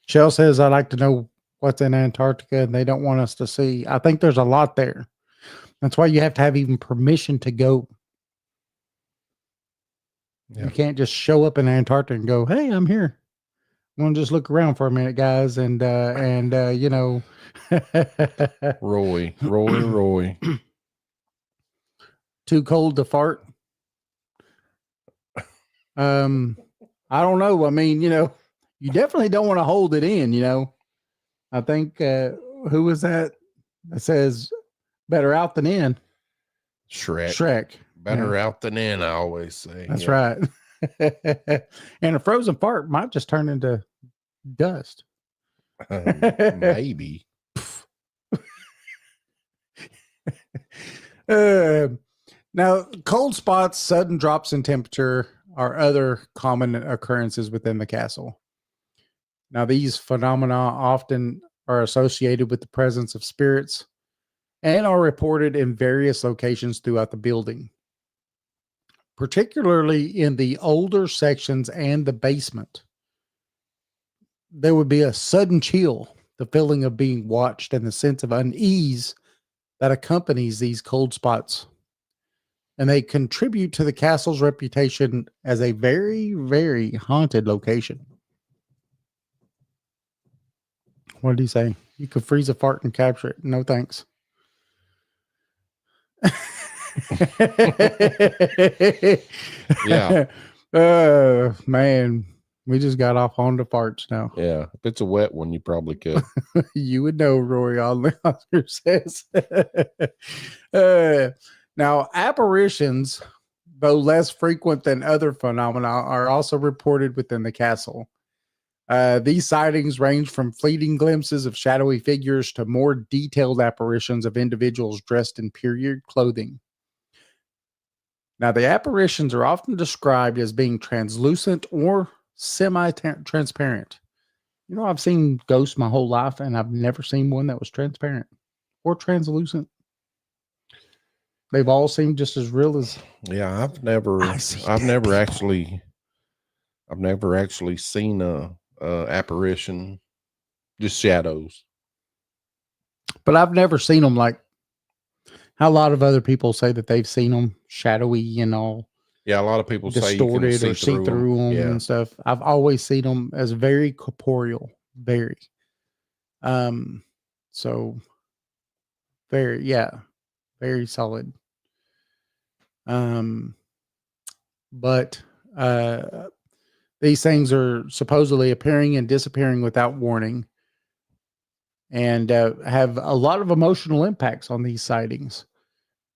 Shell says, I'd like to know what's in Antarctica, and they don't want us to see. I think there's a lot there. That's why you have to have even permission to go. Yeah. You can't just show up in Antarctica and go, hey, I'm here. I'm going to just look around for a minute, guys. And Roy. Too cold to fart. I don't know. I mean, you definitely don't want to hold it in, I think, who was that says better out than in? Shrek. Better out than in, I always say. That's right. And a frozen fart might just turn into dust. Maybe. Now, cold spots, sudden drops in temperature, are other common occurrences within the castle. Now, these phenomena often are associated with the presence of spirits and are reported in various locations throughout the building, particularly in the older sections and the basement. There would be a sudden chill, the feeling of being watched, and the sense of unease that accompanies these cold spots. And they contribute to the castle's reputation as a very, very haunted location. What did he say? You could freeze a fart and capture it. No thanks. Yeah. Man, we just got off on the farts now. Yeah. If it's a wet one, you probably could. You would know, Rory Oscar says. Now, apparitions, though less frequent than other phenomena, are also reported within the castle. These sightings range from fleeting glimpses of shadowy figures to more detailed apparitions of individuals dressed in period clothing. Now, the apparitions are often described as being translucent or semi-transparent. You know, I've seen ghosts my whole life, and I've never seen one that was transparent or translucent. They've all seemed just as real as. Yeah, I've never actually seen a apparition, just shadows. But I've never seen them like how a lot of other people say that they've seen them shadowy and all. Yeah, a lot of people distorted say you or see through them yeah. and stuff. I've always seen them as very corporeal, very. So very, very solid. But these things are supposedly appearing and disappearing without warning, and have a lot of emotional impacts on these sightings.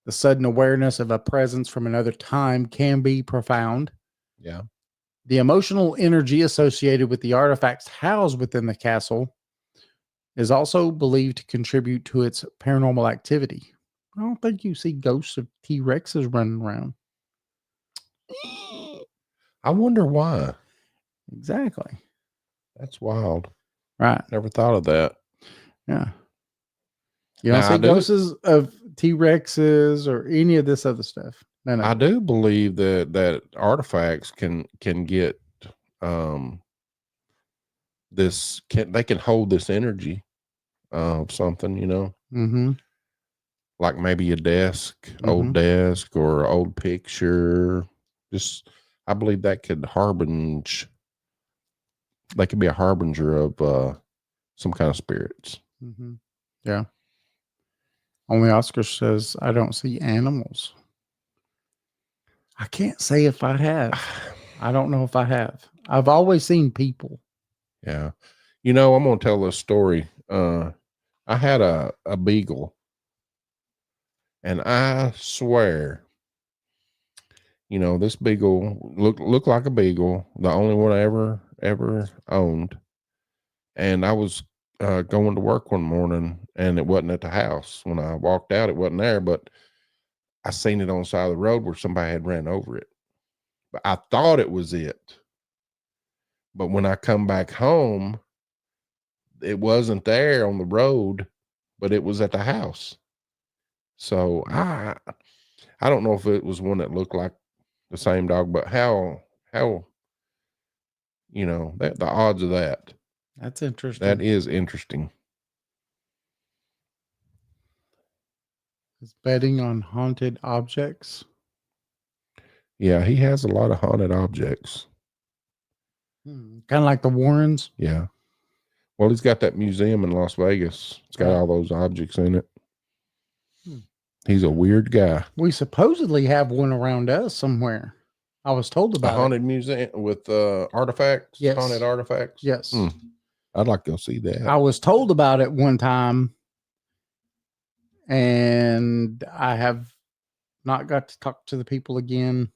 The sudden awareness of a presence from another time can be profound. Yeah. The emotional energy associated with the artifacts housed within the castle is also believed to contribute to its paranormal activity. I don't think you see ghosts of T-Rexes running around. I wonder why. Exactly. That's wild. Right. Never thought of that. Yeah. You don't see ghosts of T-Rexes or any of this other stuff. No. I do believe that artifacts can get they can hold this energy of something, you know. Mm-hmm. Like maybe a desk, old desk, or an old picture. Just, I believe that could be a harbinger of some kind of spirits. Mm-hmm. Yeah. Only Oscar says, I don't see animals. I can't say if I have. I don't know if I have. I've always seen people. Yeah. You know, I'm going to tell this story. I had a beagle. And I swear, you know, this beagle looked like a beagle, the only one I ever owned. And I was going to work one morning, and it wasn't at the house. When I walked out, it wasn't there, but I seen it on the side of the road where somebody had ran over it. But I thought it was it. But when I come back home, it wasn't there on the road, but it was at the house. So I don't know if it was one that looked like the same dog, but how you know, the odds of that. That's interesting. That is interesting. Is betting on haunted objects. Yeah, he has a lot of haunted objects. Kind of like the Warrens. Yeah. Well, he's got that museum in Las Vegas. It's got all those objects in it. He's a weird guy. We supposedly have one around us somewhere. I was told about a haunted museum with artifacts. Yes. Haunted artifacts. Yes. I'd like to go see that. I was told about it one time, and I have not got to talk to the people again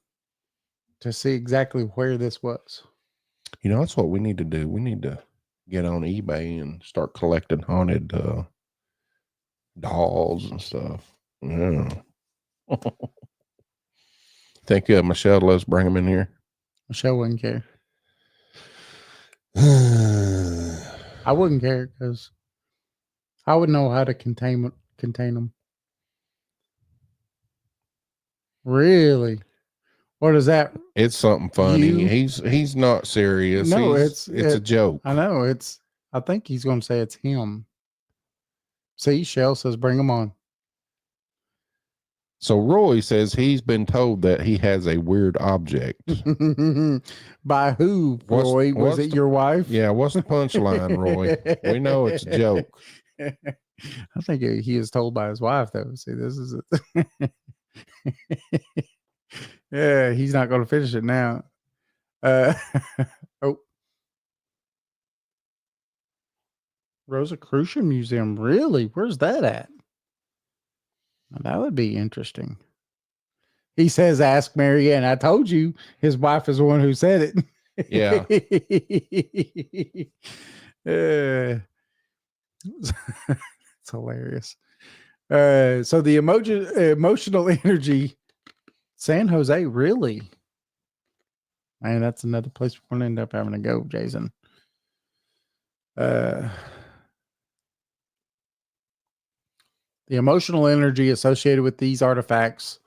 to see exactly where this was. You know, that's what we need to do. We need to get on eBay and start collecting haunted dolls and stuff. Yeah. Think Michelle, let's bring them in here. Michelle wouldn't care. I wouldn't care because I would know how to contain them. Really? What is that? It's something funny. You- He's not serious. No, it's a joke. I know I think he's going to say it's him. See, Shell says, bring him on. So Roy says he's been told that he has a weird object. By who, Roy? Was it your wife? Yeah, what's the punchline, Roy? We know it's a joke. I think he is told by his wife, though. See, this is it. Yeah, he's not going to finish it now. Oh. Rosicrucian Museum. Really? Where's that at? Now, that would be interesting. He says, ask Marianne. I told you his wife is the one who said it. Yeah. It's hilarious. So the emotional energy, San Jose, really? Man, that's another place we're going to end up having to go, Jason. The emotional energy associated with these artifacts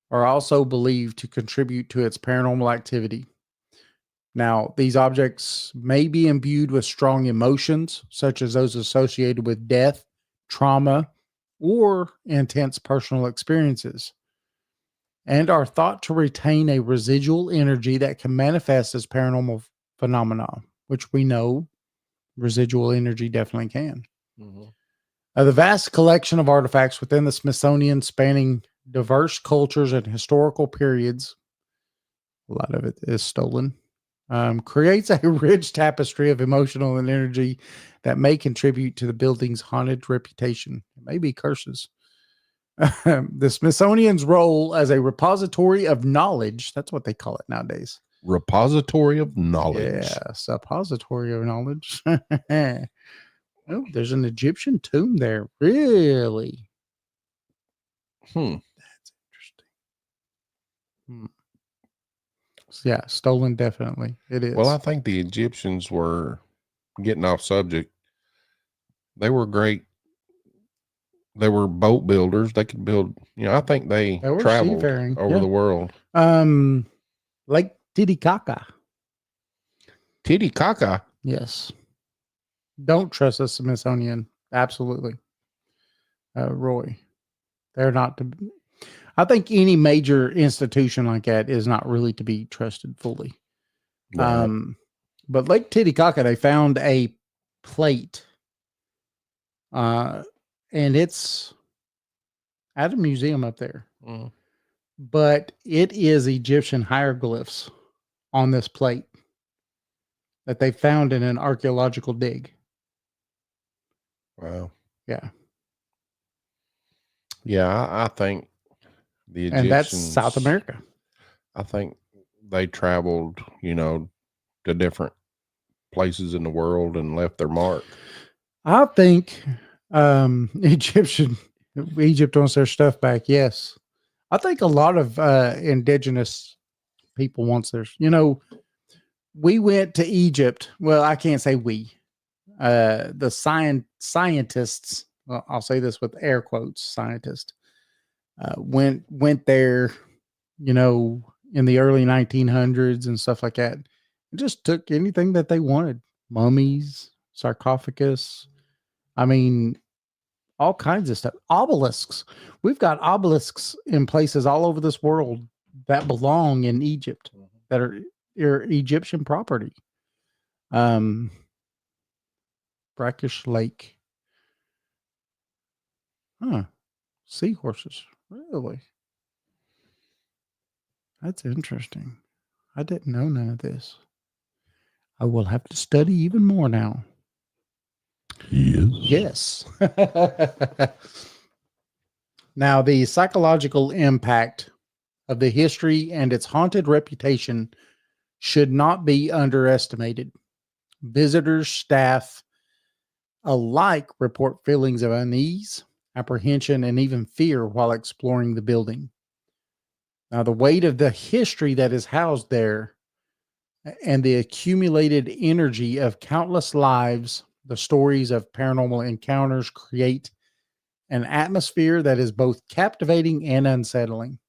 are also believed to contribute to its paranormal activity. Now, these objects may be imbued with strong emotions, such as those associated with death, trauma, or intense personal experiences, and are thought to retain a residual energy that can manifest as paranormal phenomena, which we know residual energy definitely can. Mm-hmm. The vast collection of artifacts within the Smithsonian, spanning diverse cultures and historical periods, a lot of it is stolen, creates a rich tapestry of emotional and energy that may contribute to the building's haunted reputation. It may be curses. The Smithsonian's role as a repository of knowledge, that's what they call it nowadays. Repository of knowledge. Yeah, suppository of knowledge. Oh, there's an Egyptian tomb there. Really? That's interesting. So yeah, stolen, definitely. It is. Well, I think the Egyptians were, getting off subject, they were great. They were boat builders. They could build, I think they traveled seafaring, over the world. Lake Titicaca. Titicaca? Yes. Don't trust the Smithsonian. Absolutely. Roy. They're not to. I think any major institution like that is not really to be trusted fully. Right. But Lake Titicaca, they found a plate. And it's at a museum up there. Mm. But it is Egyptian hieroglyphs on this plate that they found in an archaeological dig. Wow. Yeah. Yeah, I think the Egyptians, and that's South America. I think they traveled, to different places in the world and left their mark. I think Egypt wants their stuff back. Yes. I think a lot of indigenous people wants theirs. We went to Egypt. Well, I can't say we. The scientists, well, I'll say this with air quotes, scientists, went there, in the early 1900s and stuff like that. It just took anything that they wanted. Mummies, sarcophagus. I mean, all kinds of stuff. Obelisks. We've got obelisks in places all over this world that belong in Egypt, that are Egyptian property. Brackish Lake. Seahorses. Really? That's interesting. I didn't know none of this. I will have to study even more now. Yes. Now, the psychological impact of the history and its haunted reputation should not be underestimated. Visitors, staff alike report feelings of unease, apprehension, and even fear while exploring the building. Now, the weight of the history that is housed there and the accumulated energy of countless lives. The stories of paranormal encounters create an atmosphere that is both captivating and unsettling.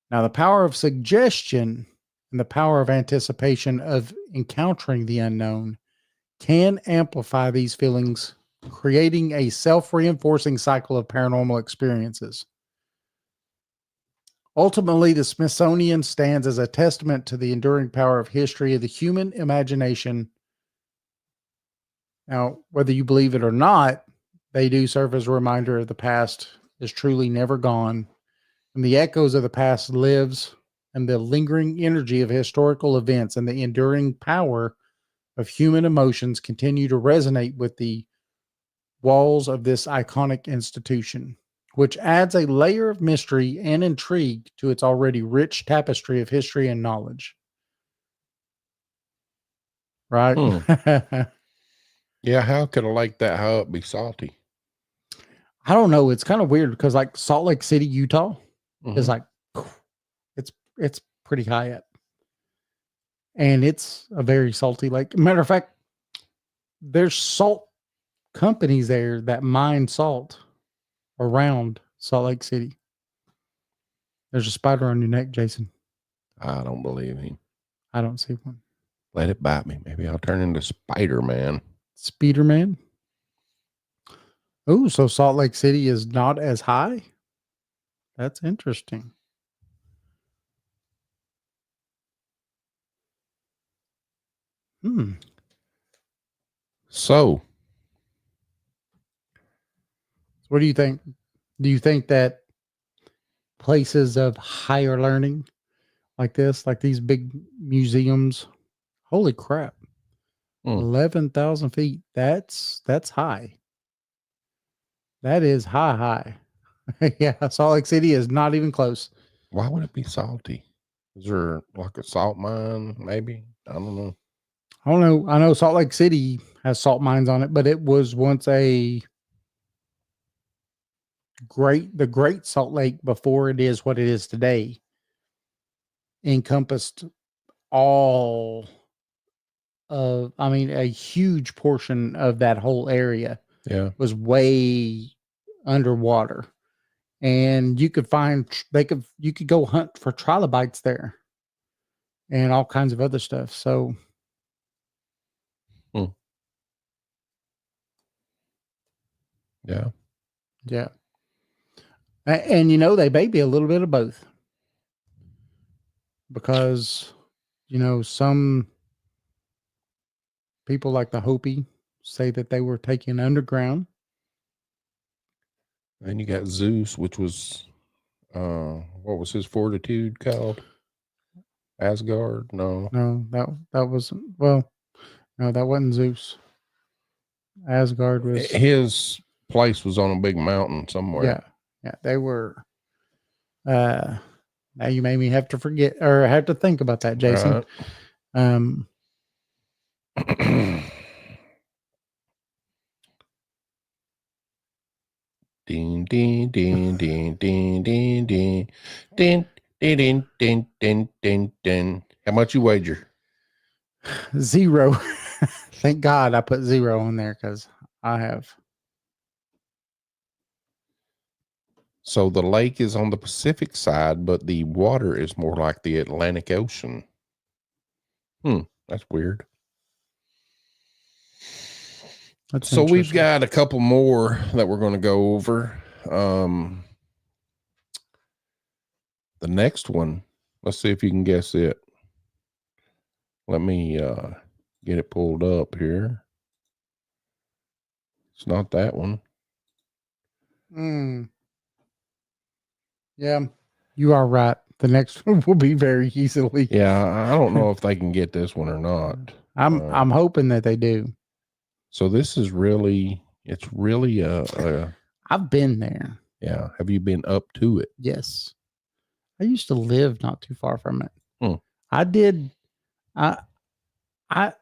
Now, the power of suggestion and the power of anticipation of encountering the unknown can amplify these feelings, creating a self-reinforcing cycle of paranormal experiences. Ultimately, the Smithsonian stands as a testament to the enduring power of history of the human imagination. Now, whether you believe it or not, they do serve as a reminder of the past is truly never gone, and the echoes of the past lives, and the lingering energy of historical events and the enduring power of human emotions continue to resonate with the walls of this iconic institution, which adds a layer of mystery and intrigue to its already rich tapestry of history and knowledge. Right? Yeah, how could a lake that high up be salty? I don't know. It's kind of weird because like Salt Lake City, Utah is like, it's pretty high up. And it's a very salty lake. Matter of fact, there's salt companies there that mine salt around Salt Lake City. There's a spider on your neck, Jason. I don't believe him. I don't see one. Let it bite me. Maybe I'll turn into Spider-Man. Spider-Man? Oh, so Salt Lake City is not as high? That's interesting. So, what do you think? Do you think that places of higher learning like this, like these big museums, holy crap, 11,000 feet, that's high. That is high. Yeah, Salt Lake City is not even close. why would it be salty? Is there like a salt mine? Maybe, I don't know. I don't know. I know Salt Lake City has salt mines on it, but it was once the Great Salt Lake before it is what it is today encompassed all of, I mean, a huge portion of that whole area. Yeah, was way underwater, and you could go hunt for trilobites there and all kinds of other stuff. So yeah. And you know, they may be a little bit of both, because you know, some people like the Hopi say that they were taken underground. Then you got Zeus, which was what was his fortitude called? Asgard? No, that wasn't, well, no, that wasn't Zeus. Asgard was, his place was on a big mountain somewhere. Yeah, they were. Now you made me have to forget or have to think about that, Jason. Right. Ding ding ding ding ding ding ding ding ding ding ding ding ding. How much you wager? 0. Thank God I put 0 on there because I have. So the lake is on the Pacific side, but the water is more like the Atlantic Ocean. That's weird. So we've got a couple more that we're going to go over. The next one, let's see if you can guess it. Let me get it pulled up here. It's not that one. Yeah, you are right. The next one will be very easily. Yeah, I don't know if they can get this one or not. I'm hoping that they do. So this is really, it's really I've been there. Yeah. Have you been up to it? Yes. I used to live not too far from it. I did. No, I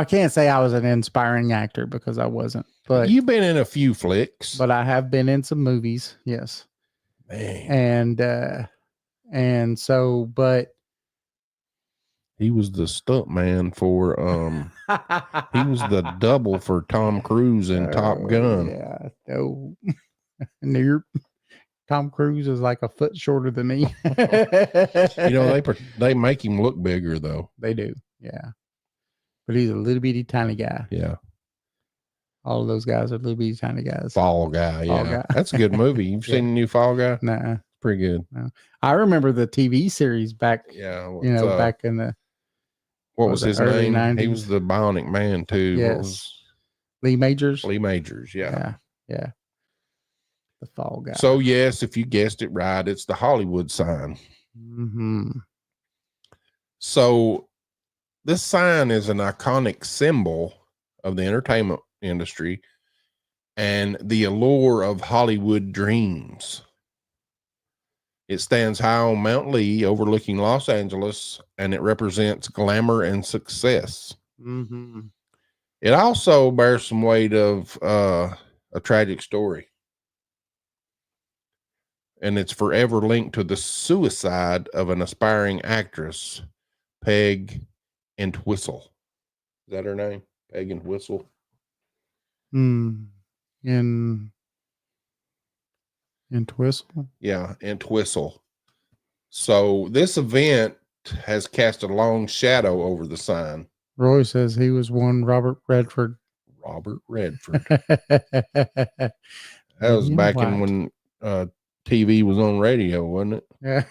can't say I was an inspiring actor because I wasn't. But you've been in a few flicks. But I have been in some movies. Yes. Man. And so, but He was the stunt man for he was the double for Tom Cruise in Top Gun. Yeah, no. Near Tom Cruise is like a foot shorter than me. You know, they make him look bigger though. They do, yeah. But he's a little bitty tiny guy. Yeah. All of those guys are little bitty tiny guys. Fall Guy, Fall yeah. Guy. That's a good movie. You've Yeah. seen the new Fall Guy? Nah. Pretty good. No. I remember the TV series back, Yeah. back in the what was his early name? 90s. He was the Bionic Man too. Yes. Lee Majors. Lee Majors, Yeah. The Fall Guy. So yes, if you guessed it right, it's the Hollywood sign. Mm-hmm. So this sign is an iconic symbol of the entertainment industry and the allure of Hollywood dreams. It stands high on Mount Lee overlooking Los Angeles, and it represents glamour and success. Mm-hmm. It also bears some weight of a tragic story. And it's forever linked to the suicide of an aspiring actress, Peg Entwistle. Is that her name? Peg Entwistle? Entwistle? Yeah, Entwistle. So this event has cast a long shadow over the sign. Roy says he was one Robert Redford. Robert Redford. That was back in when TV was on radio, wasn't it? Yeah.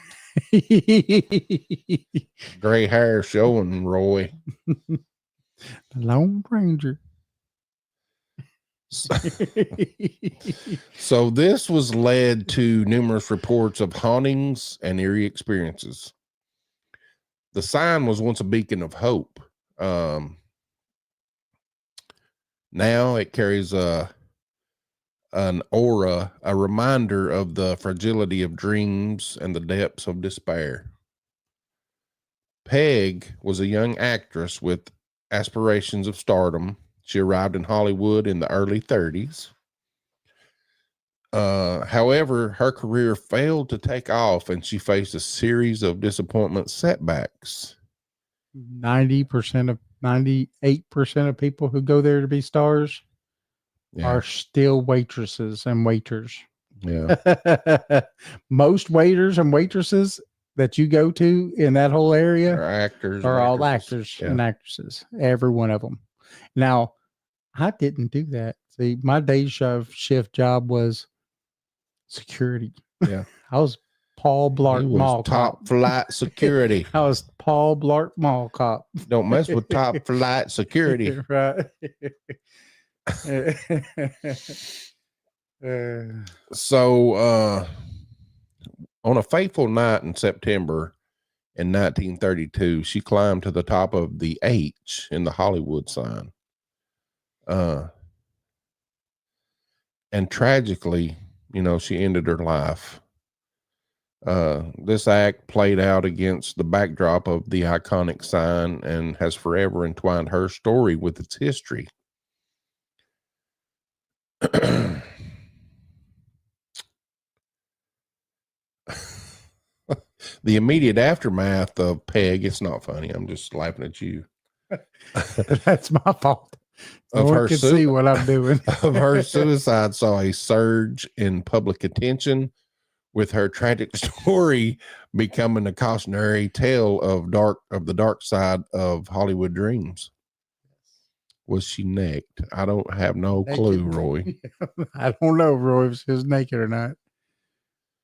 Gray hair showing, Roy. The Lone Ranger. So this was led to numerous reports of hauntings and eerie experiences. The sign was once a beacon of hope. Now it carries an aura, a reminder of the fragility of dreams and the depths of despair. Peg was a young actress with aspirations of stardom. She arrived in Hollywood in the early 30s. However, her career failed to take off and she faced a series of disappointment setbacks. 98% of people who go there to be stars are still waitresses and waiters. Yeah. Most waiters and waitresses that you go to in that whole area are all actors and actresses, every one of them. Now, I didn't do that. See, my day shift job was security. Yeah. I was Paul Blart Mall top cop. flight security. I was Paul Blart Mall cop. Don't mess with top flight security. Right. So, on a fateful night in September in 1932, she climbed to the top of the H in the Hollywood sign. And tragically, she ended her life. This act played out against the backdrop of the iconic sign and has forever entwined her story with its history. The immediate aftermath of Peg, it's not funny, I'm just laughing at you. That's my fault. No one can see what I'm doing. Of her suicide saw a surge in public attention, with her tragic story becoming a cautionary tale of the dark side of Hollywood dreams. Was she naked? I don't have no clue, Roy. I don't know, Roy, if she was naked or not.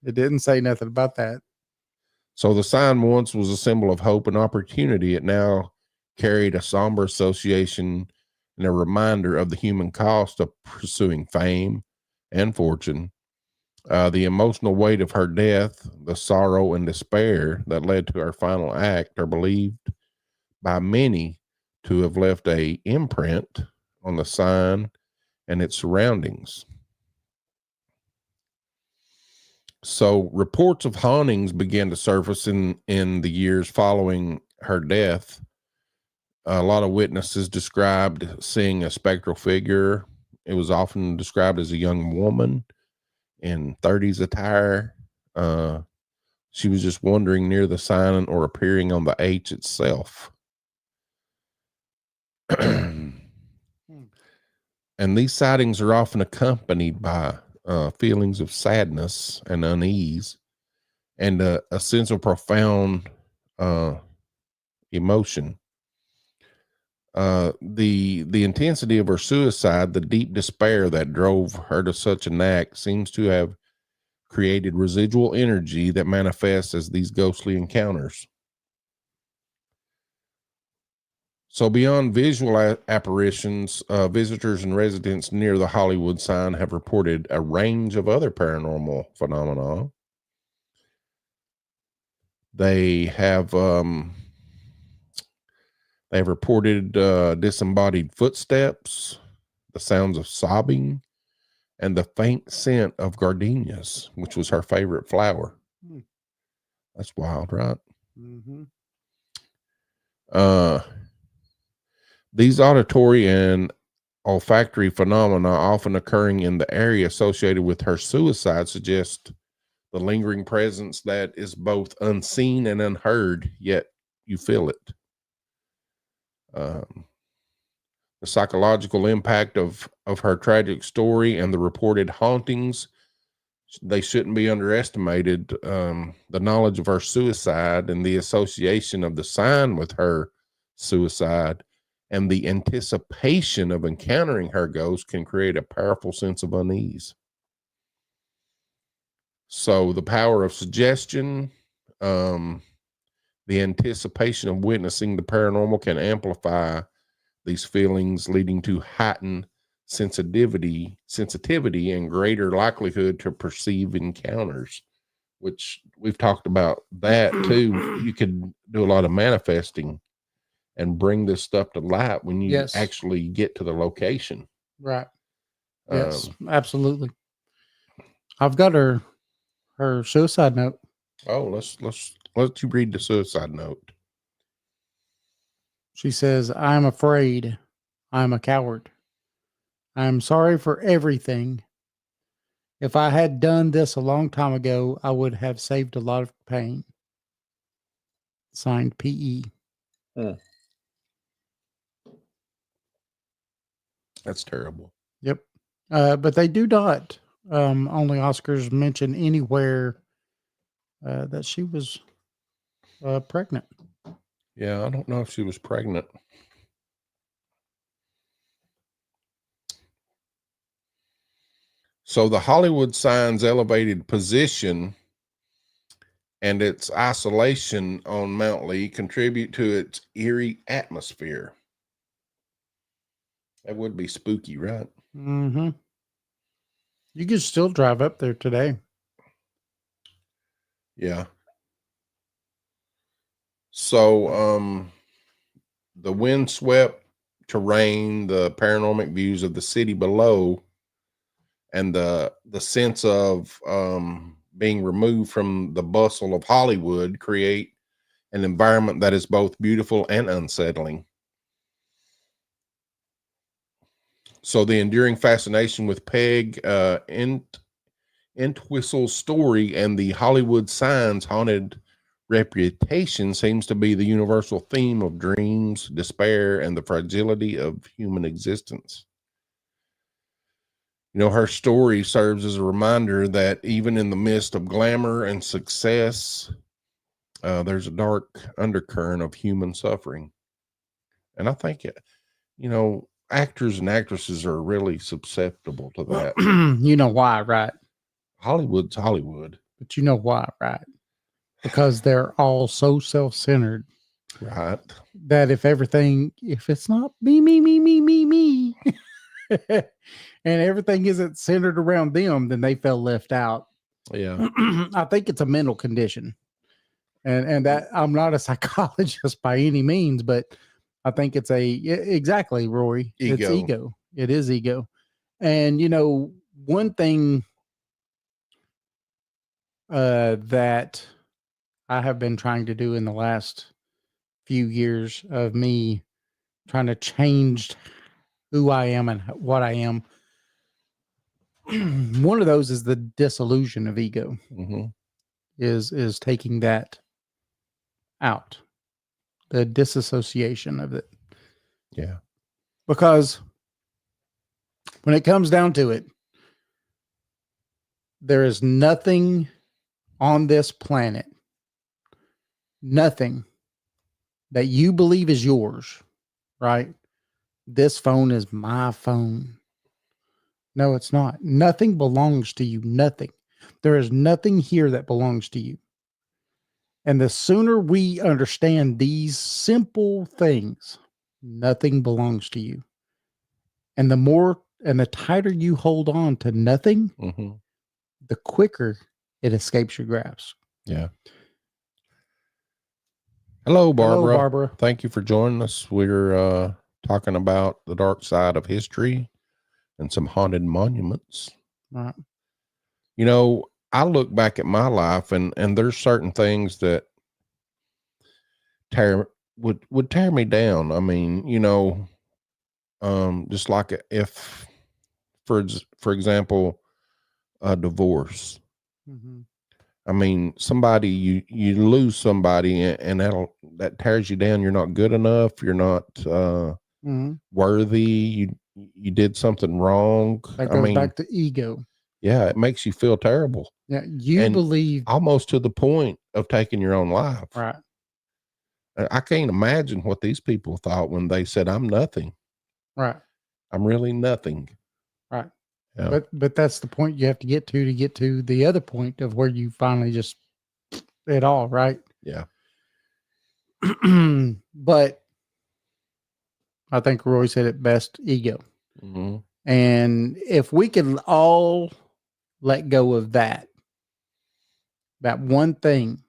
It didn't say nothing about that. So the sign once was a symbol of hope and opportunity. It now carried a somber association and a reminder of the human cost of pursuing fame and fortune. The emotional weight of her death, the sorrow and despair that led to her final act are believed by many to have left an imprint on the sign and its surroundings. So reports of hauntings began to surface in the years following her death. A lot of witnesses described seeing a spectral figure. It was often described as a young woman in 30s attire. She was just wandering near the sign or appearing on the H itself. And these sightings are often accompanied by feelings of sadness and unease, and a sense of profound emotion. The intensity of her suicide, the deep despair that drove her to such an act, seems to have created residual energy that manifests as these ghostly encounters. So beyond visual apparitions, visitors and residents near the Hollywood sign have reported a range of other paranormal phenomena. They have reported disembodied footsteps, the sounds of sobbing, and the faint scent of gardenias, which was her favorite flower. That's wild, right? Mm-hmm. These auditory and olfactory phenomena, often occurring in the area associated with her suicide, suggest the lingering presence that is both unseen and unheard, yet you feel it. The psychological impact of her tragic story and the reported hauntings, they shouldn't be underestimated. The knowledge of her suicide and the association of the sign with her suicide and the anticipation of encountering her ghost can create a powerful sense of unease. So the power of suggestion, the anticipation of witnessing the paranormal can amplify these feelings, leading to heightened sensitivity and greater likelihood to perceive encounters, which we've talked about that too. You could do a lot of manifesting and bring this stuff to light when you actually get to the location. Right. Yes, absolutely. I've got her suicide note. Oh, let's let you read the suicide note. She says, "I'm afraid. I'm a coward. I'm sorry for everything. If I had done this a long time ago, I would have saved a lot of pain." Signed, P.E. That's terrible. Yep. But they do not, only Oscars mention anywhere that she was pregnant. Yeah, I don't know if she was pregnant. So the Hollywood sign's elevated position and its isolation on Mount Lee contribute to its eerie atmosphere. That would be spooky, right? Mm-hmm. You can still drive up there today. Yeah. So the windswept terrain, the panoramic views of the city below, and the sense of being removed from the bustle of Hollywood create an environment that is both beautiful and unsettling. So the enduring fascination with Peg Entwistle's story and the Hollywood sign's haunted reputation seems to be the universal theme of dreams, despair, and the fragility of human existence. You know, her story serves as a reminder that even in the midst of glamour and success, there's a dark undercurrent of human suffering. And I think, you know, actors and actresses are really susceptible to that. You know why, right? Hollywood's Hollywood. But you know why, right? Because they're all so self-centered. Right. That if it's not me, and everything isn't centered around them, then they feel left out. Yeah. I think it's a mental condition. And that I'm not a psychologist by any means, but I think it's exactly, Rory. Ego. It's ego. It is ego. And, you know, one thing that I have been trying to do in the last few years of me trying to change who I am and what I am. One of those is the disillusion of ego. Mm-hmm. Is taking that out, the disassociation of it. Yeah. Because when it comes down to it, there is nothing on this planet, nothing that you believe is yours, right? This phone is my phone. No, it's not. Nothing belongs to you. Nothing. There is nothing here that belongs to you. And the sooner we understand these simple things, nothing belongs to you. And the more and the tighter you hold on to nothing, the quicker it escapes your grasp. Yeah. Hello, Barbara. Hello, Barbara. Thank you for joining us. We're talking about the dark side of history and some haunted monuments. Right. You know, I look back at my life and there's certain things that would tear me down. I mean, you know, just like if, for example, a divorce. I mean, somebody, you lose somebody and that tears you down. You're not good enough. You're not worthy. You did something wrong. That goes back to ego. Yeah. It makes you feel terrible. Yeah. You believe almost to the point of taking your own life. Right. I can't imagine what these people thought when they said, I'm nothing. Right. I'm really nothing. Right. Yeah. But that's the point you have to get to the other point of where you finally just it all, right? Yeah. But I think Roy said it best, ego. And if we can all let go of that one thing,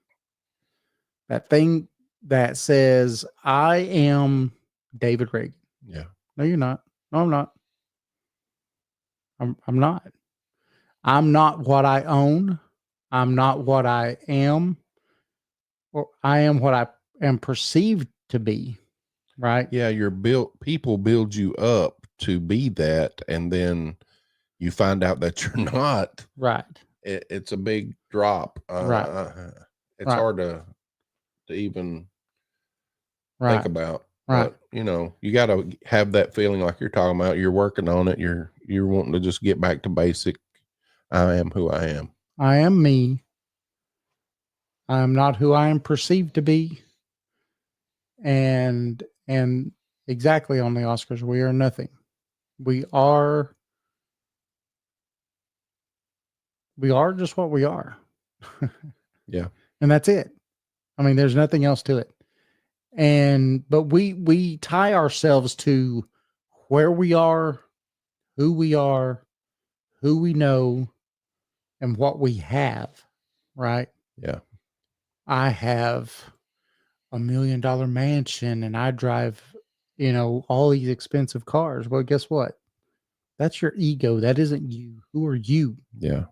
that thing that says, I am David Reagan. Yeah. No, you're not. No, I'm not. I'm not. I'm not what I own. I'm not what I am. Or I am what I am perceived to be. Right? Yeah, people build you up to be that, and then you find out that you're not. Right. It's a big drop. Right. It's hard to even think about. Right. But, you know, you got to have that feeling like you're talking about. You're working on it. You're wanting to just get back to basic. I am who I am. I am me. I am not who I am perceived to be. And exactly on the Oscars, we are nothing. We are just what we are. Yeah. And that's it. I mean, there's nothing else to it. But we tie ourselves to where we are, who we know, and what we have, right? Yeah. I have $1 million mansion and I drive, you know, all these expensive cars. Well, guess what? That's your ego. That isn't you. Who are you? Yeah.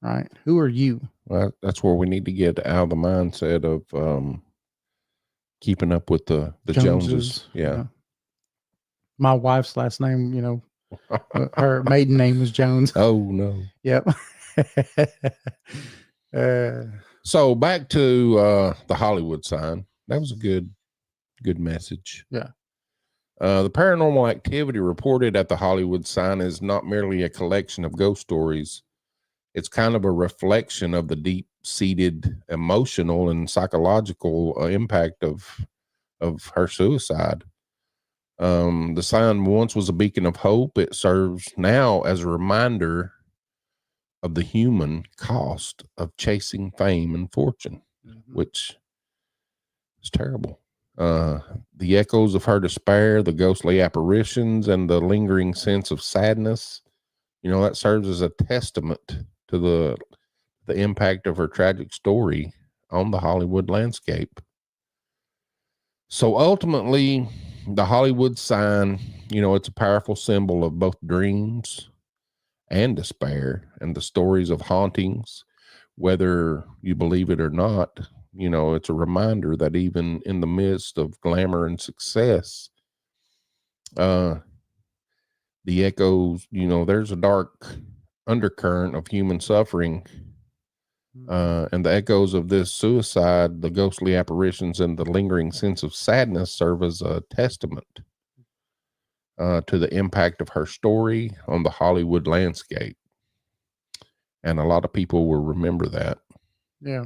Right. Who are you? Well, that's where we need to get out of the mindset of keeping up with the Joneses. Yeah. My wife's last name, you know, her maiden name was Jones. Oh no. Yep. So back to the Hollywood sign. That was a good message. Yeah. The paranormal activity reported at the Hollywood sign is not merely a collection of ghost stories. It's kind of a reflection of the deep-seated emotional and psychological impact of her suicide. The sign once was a beacon of hope. It serves now as a reminder of the human cost of chasing fame and fortune, which is terrible. The echoes of her despair, the ghostly apparitions, and the lingering sense of sadness, you know, that serves as a testament to the impact of her tragic story on the Hollywood landscape. So ultimately, the Hollywood sign, you know, it's a powerful symbol of both dreams and despair and the stories of hauntings, whether you believe it or not. You know, it's a reminder that even in the midst of glamour and success, the echoes, you know, there's a dark undercurrent of human suffering. And the echoes of this suicide, the ghostly apparitions, and the lingering sense of sadness serve as a testament to the impact of her story on the Hollywood landscape. And a lot of people will remember that. Yeah.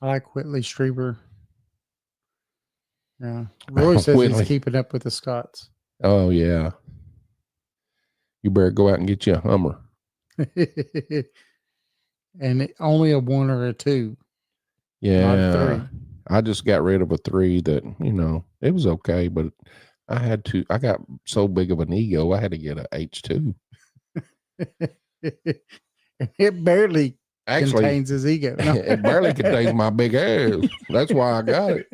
I like Whitley Strieber. Yeah. Roy says Whitley. he's keeping up with the Scots. Oh, yeah. You better go out and get you a Hummer. And only a 1 or a 2. Yeah. Not 3. I just got rid of a 3 that, it was okay, but I got so big of an ego, I had to get a H2. It barely Actually, contains his ego. No. it barely contains my big ass. That's why I got it.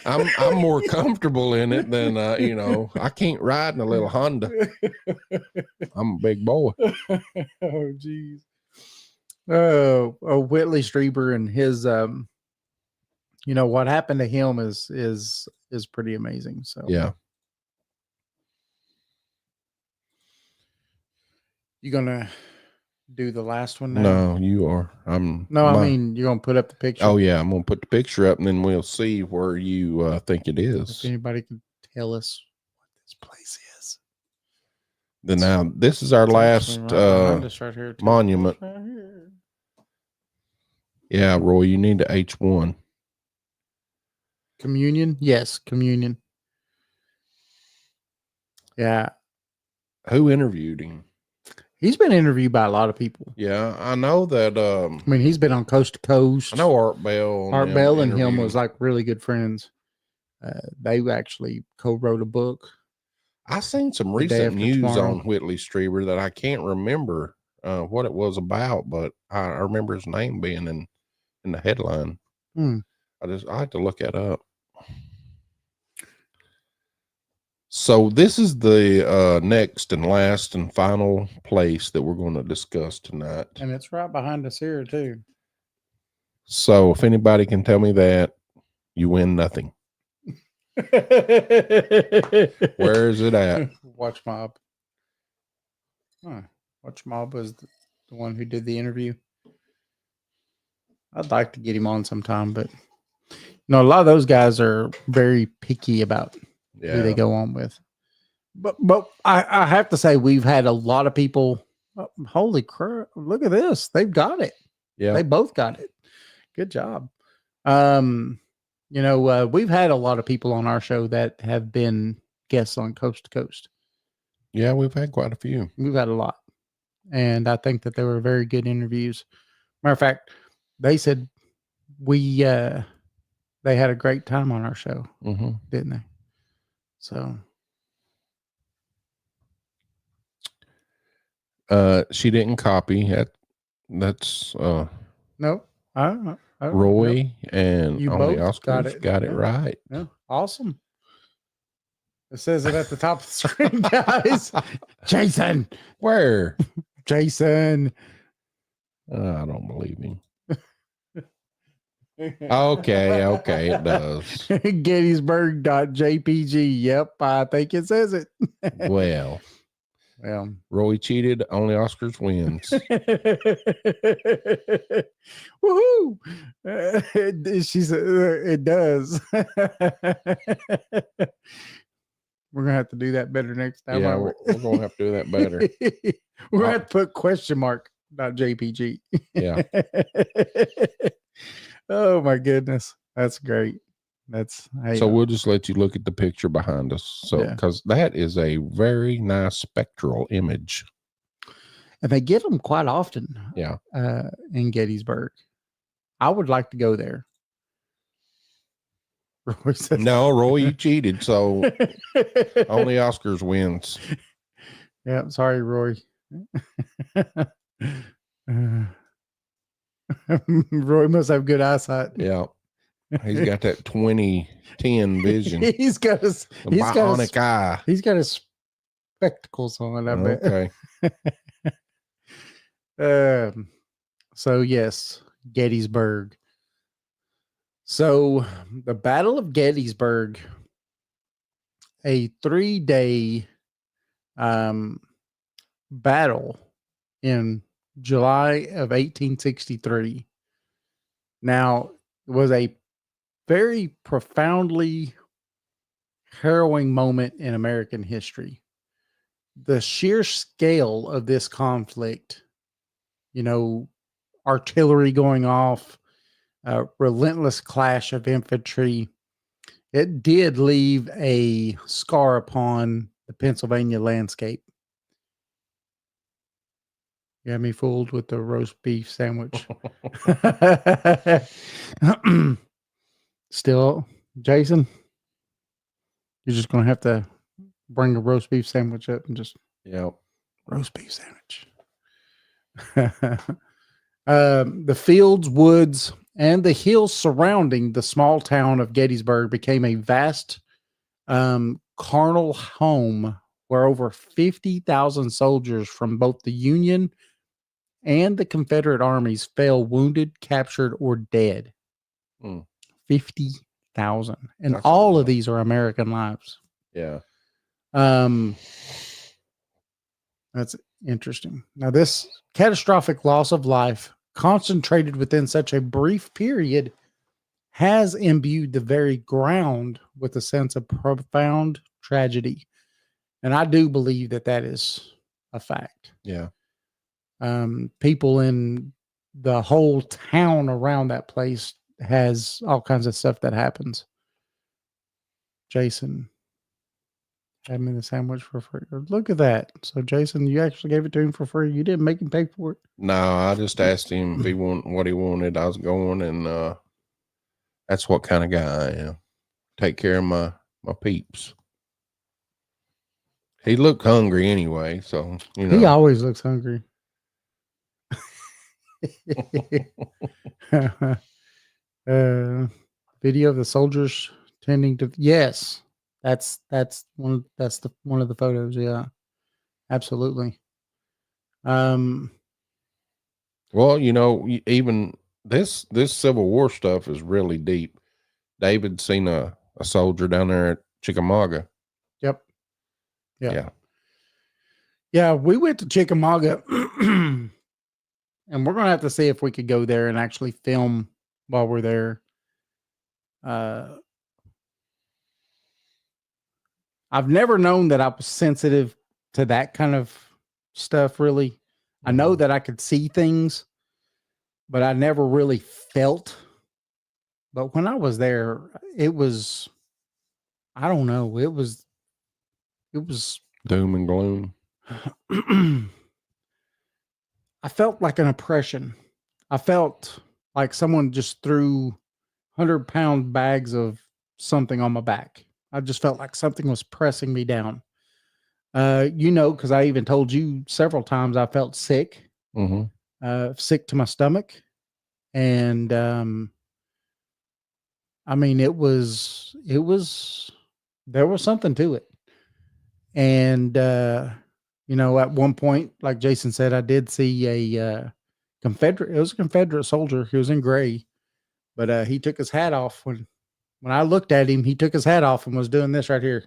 I'm more comfortable in it than I can't ride in a little Honda. I'm a big boy. Oh jeez. Oh, Whitley Strieber and his what happened to him is pretty amazing. So yeah. You gonna do the last one now? No, you are. I mean you're gonna put up the picture. Oh yeah, I'm gonna put the picture up and then we'll see where you think it is. If anybody can tell us what this place is. Then now this is our last right here monument. Right here. Yeah, Roy, you need the H1. Communion? Yes, communion. Yeah. Who interviewed him? He's been interviewed by a lot of people. Yeah, I know that. I mean, he's been on Coast to Coast. I know Art Bell. Art Bell and him was like really good friends. They actually co-wrote a book. I seen some recent news on Whitley Strieber that I can't remember what it was about, but I remember his name being in the headline. I had to look that up. So this is the next and last and final place that we're going to discuss tonight. And it's right behind us here too. So if anybody can tell me that, you win nothing. Where is it at? Watch Mob. Watch Mob was the one who did the interview. I'd like to get him on sometime, but a lot of those guys are very picky about who they go on with. But I have to say we've had a lot of people. Holy crap! Look at this. They've got it. Yeah, they both got it. Good job. We've had a lot of people on our show that have been guests on Coast to Coast. Yeah, we've had quite a few. We've had a lot. And I think that they were very good interviews. Matter of fact, they said they had a great time on our show, didn't they? So she didn't copy it. That's nope. Roy and you only both Oscars got it right. Yeah, awesome. It says it at the top of the screen, guys. Jason, where? Jason. I don't believe him. Okay, it does. Gettysburg.jpg. Yep, I think it says it. Well, Roy cheated. Only Oscars wins. Woohoo! It does. We're gonna have to do that better next time. Yeah, we're gonna have to do that better. We're gonna have to put question mark .jpg. Yeah. Oh my goodness, that's great. So we'll just let you look at the picture behind us. So because that is a very nice spectral image, and they get them quite often. Yeah, in Gettysburg. I would like to go there. Roy says, no, Roy, you cheated. So only Oscars wins. Yeah, sorry, Roy. Roy must have good eyesight. Yeah. He's got that 20/10 vision. He's got his bionic eye. He's got his spectacles on, I bet. Okay. So yes, Gettysburg. So the Battle of Gettysburg, a 3-day battle in July of 1863. Now, it was a very profoundly harrowing moment in American history. The sheer scale of this conflict, artillery going off, relentless clash of infantry, it did leave a scar upon the Pennsylvania landscape. You had me fooled with the roast beef sandwich. Still, Jason, you're just going to have to bring a roast beef sandwich up and just roast beef sandwich. The fields, woods, and the hills surrounding the small town of Gettysburg became a vast carnal home where over 50,000 soldiers from both the Union and the Confederate armies fell wounded, captured, or dead. 50,000. And That's all of these are American lives. Yeah. That's interesting. Now, this catastrophic loss of life concentrated within such a brief period has imbued the very ground with a sense of profound tragedy. And I do believe that that is a fact. Yeah. People in the whole town around that place has all kinds of stuff that happens. Jason had me the sandwich for free. Look at that. So Jason, you actually gave it to him for free. You didn't make him pay for it. No, I just asked him if he wanted what he wanted. I was going, and that's what kind of guy I am. Take care of my peeps. He looked hungry anyway, so he always looks hungry. Video of the soldiers tending to that's one of the photos. Yeah, absolutely. Well, even this Civil War stuff is really deep. David's seen a soldier down there at Chickamauga. Yep. Yeah. We went to Chickamauga, and we're gonna have to see if we could go there and actually film while we're there. I've never known that I was sensitive to that kind of stuff, really. I know that I could see things, but I never really felt. But when I was there, it was, I don't know, it was doom and gloom. I felt like an oppression. I felt like someone just threw 100-pound bags of something on my back. I just felt like something was pressing me down. Because I even told you several times I felt sick, sick to my stomach. And, I mean, there was something to it. And, at one point, like Jason said, I did see a Confederate soldier. He was in gray, but he took his hat off when I looked at him. He took his hat off and was doing this right here,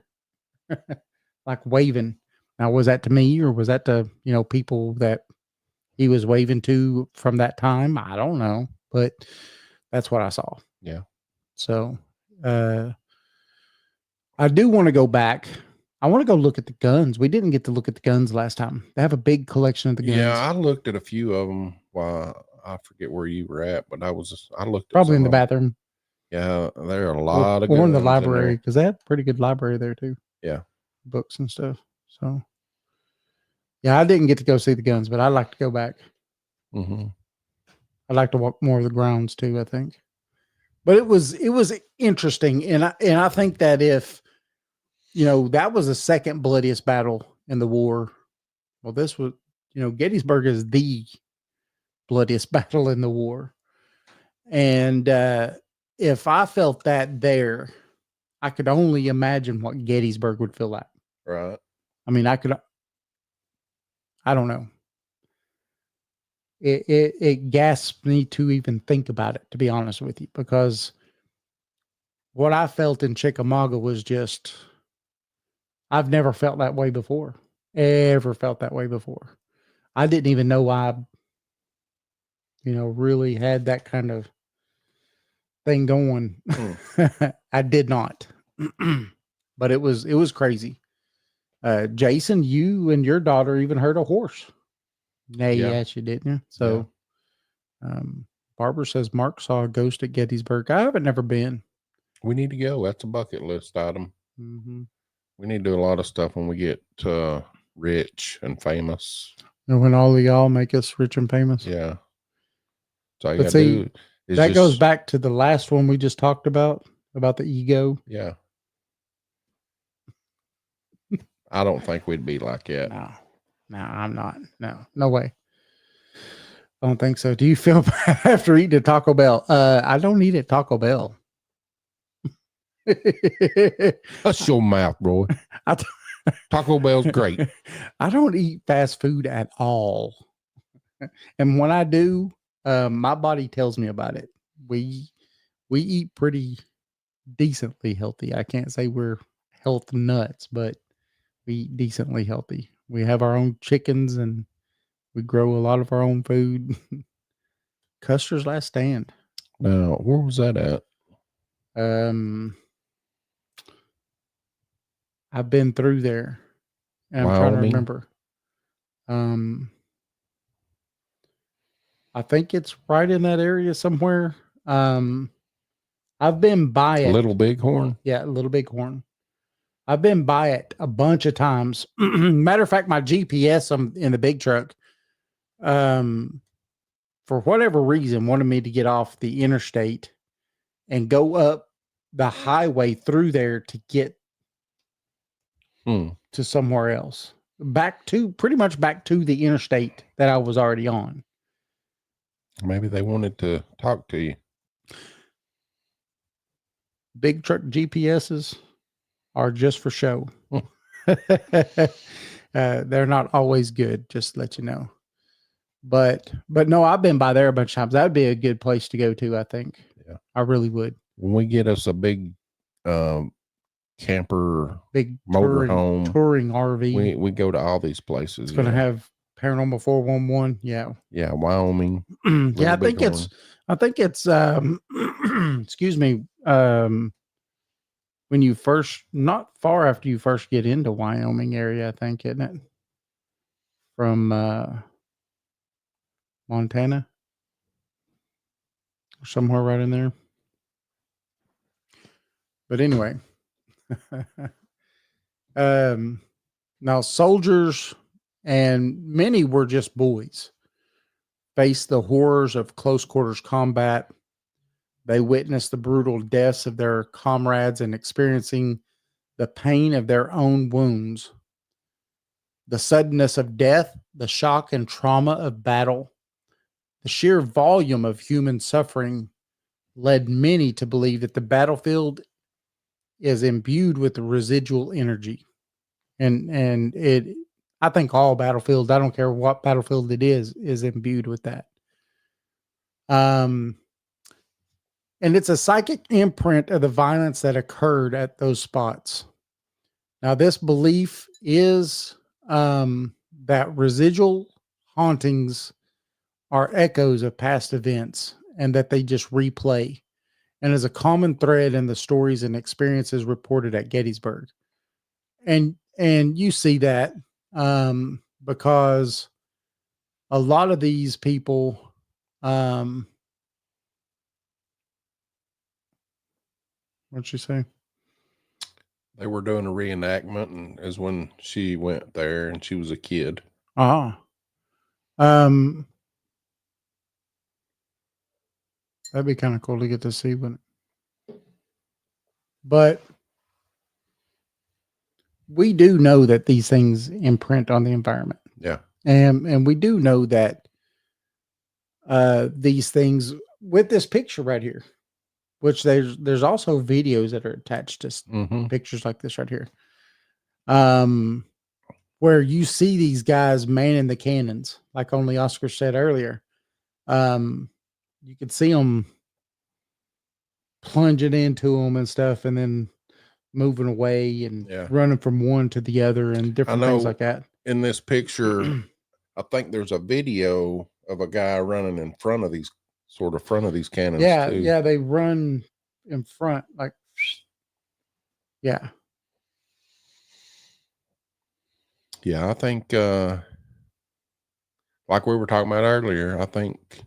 like waving. Now, was that to me or was that to people that he was waving to from that time? I don't know, but that's what I saw. Yeah. So, I do want to go back. I want to go look at the guns. We didn't get to look at the guns last time. They have a big collection of the guns. Yeah, I looked at a few of them. Well, I forget where you were at, but I looked at probably in the bathroom. Yeah, there are a lot of guns. Or in the in library, because they have a pretty good library there too. Yeah. Books and stuff. So, yeah, I didn't get to go see the guns, but I'd like to go back. I'd like to walk more of the grounds too, I think. But it was interesting. And I think that if, that was the second bloodiest battle in the war. Well, this was, Gettysburg is the bloodiest battle in the war. And if I felt that there, I could only imagine what Gettysburg would feel like. Right. I mean, I don't know. It gasps me to even think about it, to be honest with you, because what I felt in Chickamauga was just, I've never felt that way before. Ever felt that way before. I didn't even know I, really had that kind of thing going. I did not, but it was crazy. Jason, you and your daughter even heard a horse. Yes, you didn't you? So, Barbara says Mark saw a ghost at Gettysburg. I haven't never been. We need to go. That's a bucket list item. Mm-hmm. We need to do a lot of stuff when we get rich and famous. And when all of y'all make us rich and famous. Yeah. So you But gotta see, do is that just, goes back to the last one we just talked about the ego. Yeah. I don't think we'd be like that. No, I'm not. No way. I don't think so. Do you feel bad after eating at Taco Bell? I don't eat at Taco Bell. Hush your mouth, bro. Taco Bell's great. I don't eat fast food at all. And when I do, my body tells me about it. We eat pretty decently healthy. I can't say we're health nuts, but we eat decently healthy. We have our own chickens and we grow a lot of our own food. Custer's Last Stand. Now, where was that at? I've been through there. And I'm trying to remember. I think it's right in that area somewhere. I've been by it. Little Bighorn? Yeah, Little Bighorn. I've been by it a bunch of times. Matter of fact, my GPS in the big truck, for whatever reason, wanted me to get off the interstate and go up the highway through there to get to somewhere else. Pretty much back to the interstate that I was already on. Maybe they wanted to talk to you. Big truck GPSs are just for show. They're not always good, just to let you know. But no, I've been by there a bunch of times. That'd be a good place to go to, I think. Yeah. I really would. When we get us a big camper, big motorhome, touring RV, we go to all these places. It's going to have Paranormal 411. Yeah. Yeah. Wyoming. Yeah. I think it's, excuse me. When you first, not far after you first get into Wyoming area, I think, isn't it? From Montana, somewhere right in there. But anyway, now soldiers, and many were just boys, faced the horrors of close quarters combat. They witnessed the brutal deaths of their comrades and experiencing the pain of their own wounds, the suddenness of death, the shock and trauma of battle. The sheer volume of human suffering led many to believe that the battlefield is imbued with the residual energy. And I think all battlefields, I don't care what battlefield it is imbued with that. And it's a psychic imprint of the violence that occurred at those spots. Now, this belief is that residual hauntings are echoes of past events and that they just replay, and is a common thread in the stories and experiences reported at Gettysburg. And you see that because a lot of these people, what'd she say? They were doing a reenactment, and as when she went there, and she was a kid. That'd be kind of cool to get to see, but we do know that these things imprint on the environment. Yeah, and we do know that these things, with this picture right here, which there's also videos that are attached to pictures like this right here, where you see these guys manning the cannons, like only Oscar said earlier. You could see them plunging into them and stuff, and then moving away and running from one to the other and different things like that. In this picture, I think there's a video of a guy running in front of these sort of front of these cannons Yeah, too. yeah, they run in front, like, yeah. Yeah, I think like we were talking about earlier, I think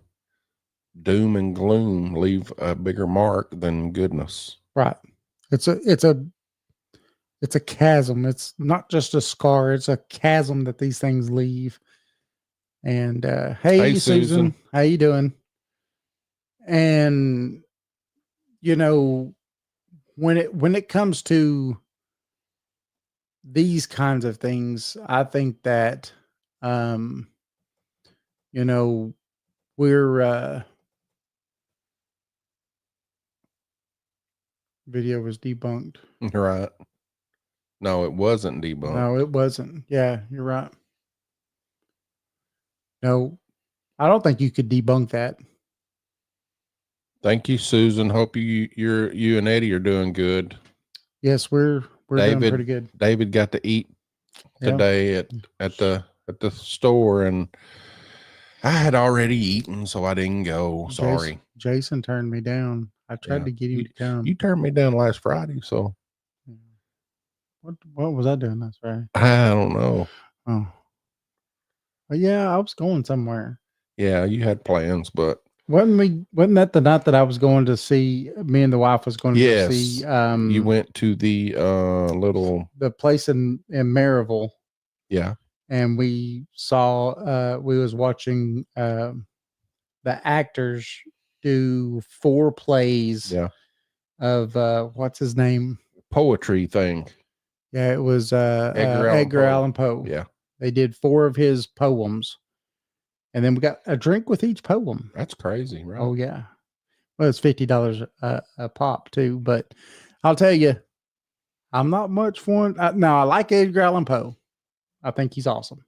doom and gloom leave a bigger mark than goodness. Right. It's a chasm. It's not just a scar, it's a chasm that these things leave. And hey Susan, how you doing? And you know, when it comes to these kinds of things, I think that you know, we're video was debunked. Right. No, it wasn't debunked. No, it wasn't. Yeah, you're right. No, I don't think you could debunk that. Thank you, Susan. Hope you and Eddie are doing good. Yes, we're doing pretty good. David got to eat today at the store, and I had already eaten, so I didn't go. Sorry. Jason turned me down. I tried to get him to come. You turned me down last Friday, so what was I doing last Friday? I don't know. Oh. But yeah, I was going somewhere. Yeah, you had plans, but wasn't that the night that I was going to see? Me and the wife was going to go see. You went to the the place in Maryville. Yeah, and we saw. We was watching the actors do 4 plays. Yeah. Of what's his name? Poetry thing. Yeah, it was Edgar Allan Poe. Yeah. They did 4 of his poems. And then we got a drink with each poem. That's crazy, right? Oh, yeah. Well, it's $50 a pop, too. But I'll tell you, I'm not much for it. Now, I like Edgar Allan Poe. I think he's awesome.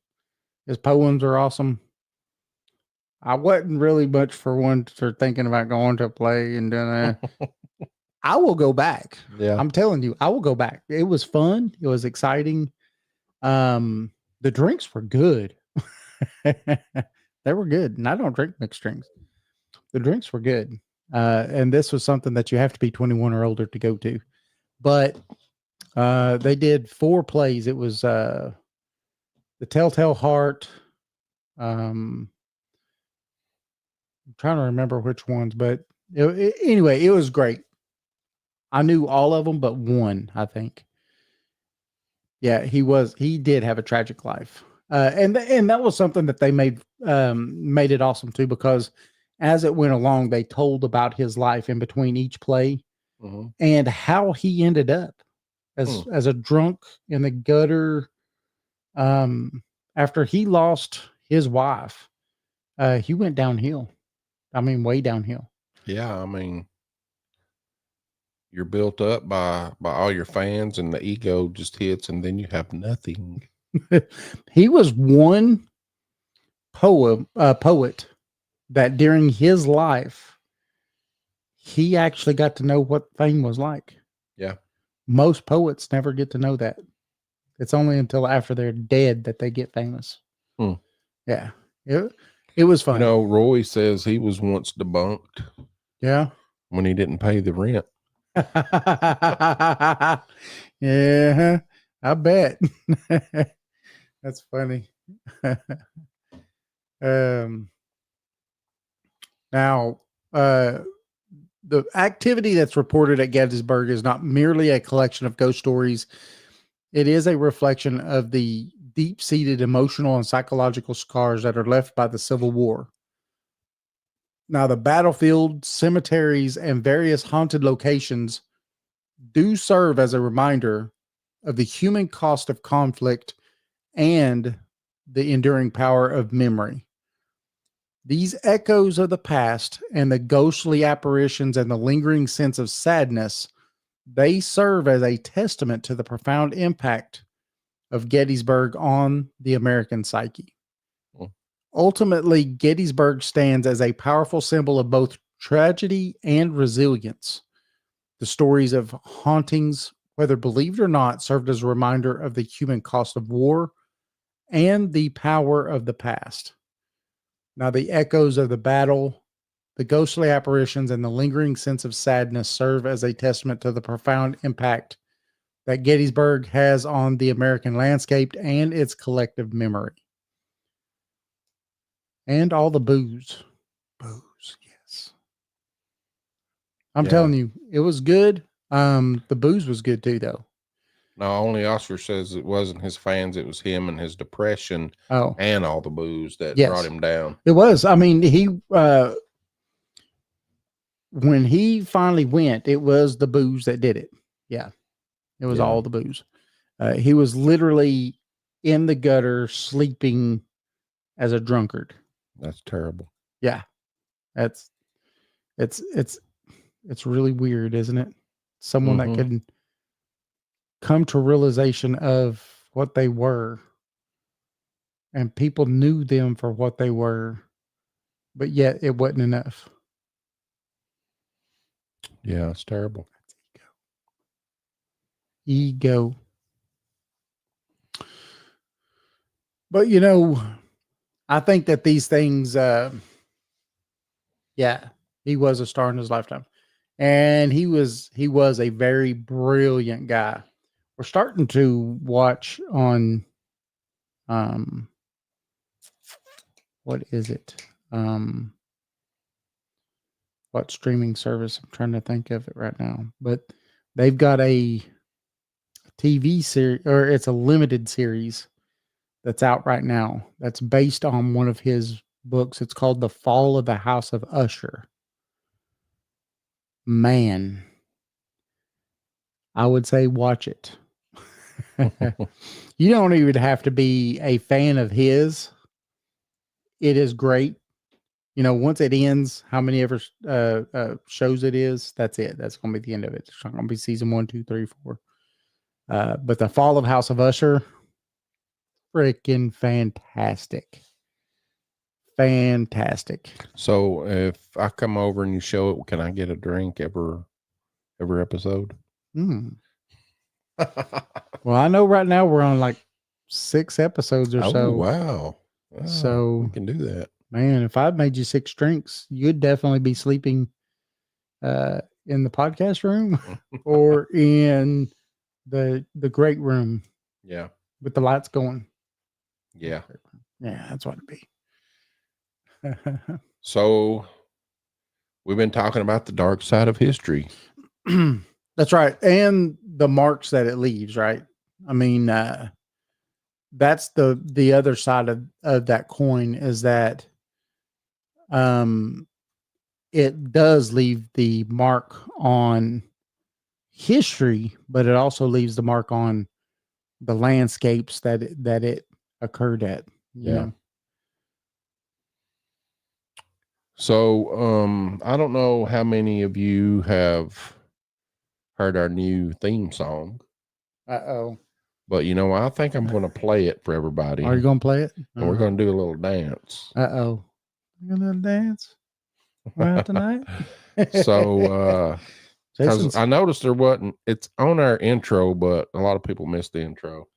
His poems are awesome. I wasn't really much for one for thinking about going to a play and doing that. I will go back. Yeah. I'm telling you, I will go back. It was fun. It was exciting. The drinks were good. They were good. And I don't drink mixed drinks. The drinks were good. And this was something that you have to be 21 or older to go to. But they did 4 plays. It was The Telltale Heart. I'm trying to remember which ones, but anyway, it was great. I knew all of them but one, I think. Yeah, he did have a tragic life. And that was something that they made it awesome too, because as it went along, they told about his life in between each play and how he ended up as a drunk in the gutter. After he lost his wife, he went downhill. I mean, way downhill. Yeah, I mean, you're built up by all your fans, and the ego just hits, and then you have nothing. He was one poet that during his life, he actually got to know what fame was like. Yeah. Most poets never get to know that. It's only until after they're dead that they get famous. Yeah. It was fun. You know, Roy says he was once debunked. Yeah. When he didn't pay the rent. Yeah, I bet. That's funny. Now, the activity that's reported at Gettysburg is not merely a collection of ghost stories. It is a reflection of the deep-seated emotional and psychological scars that are left by the Civil War. Now, the battlefield, cemeteries, and various haunted locations do serve as a reminder of the human cost of conflict and the enduring power of memory. These echoes of the past and the ghostly apparitions and the lingering sense of sadness, they serve as a testament to the profound impact of Gettysburg on the American psyche. Ultimately, Gettysburg stands as a powerful symbol of both tragedy and resilience. The stories of hauntings, whether believed or not, served as a reminder of the human cost of war and the power of the past. Now, the echoes of the battle The ghostly apparitions and the lingering sense of sadness serve as a testament to the profound impact that Gettysburg has on the American landscape and its collective memory. And all the booze. Booze, yes. I'm telling you, it was good. The booze was good too, though. No, only Oscar says it wasn't his fans, it was him and his depression and all the booze that brought him down. It was. I mean, when he finally went, it was the booze that did it. Yeah. It was all the booze. He was literally in the gutter sleeping as a drunkard. That's terrible. Yeah. It's really weird, isn't it? Someone that could come to realization of what they were, and people knew them for what they were, but yet it wasn't enough. Yeah, it's terrible. Ego. But you know, I think that these things, he was a star in his lifetime, and he was a very brilliant guy. We're starting to watch on, what is it? What streaming service? I'm trying to think of it right now, but they've got a TV series, or it's a limited series that's out right now. That's based on one of his books. It's called The Fall of the House of Usher. Man, I would say watch it. You don't even have to be a fan of his. It is great. You know, once it ends, how many ever shows it is, that's it. That's going to be the end of it. It's not going to be season 1, 2, 3, 4. But The Fall of House of Usher, freaking fantastic. Fantastic. So if I come over and you show it, can I get a drink every episode? Well, I know right now we're on like 6 episodes or so. Wow. So we can do that. Man, if I made you 6 drinks, you'd definitely be sleeping in the podcast room or in the great room. Yeah. With the lights going. Yeah. Yeah, that's what it'd be. So we've been talking about the dark side of history. That's right. And the marks that it leaves, right? I mean, that's the other side of that coin, is that it does leave the mark on history, but it also leaves the mark on the landscapes that it occurred at. You know? So I don't know how many of you have heard our new theme song. But you know, I think I'm going to play it for everybody. Are you going to play it? And we're going to do a little dance. A little dance right tonight. So, because I noticed it's on our intro, but a lot of people missed the intro.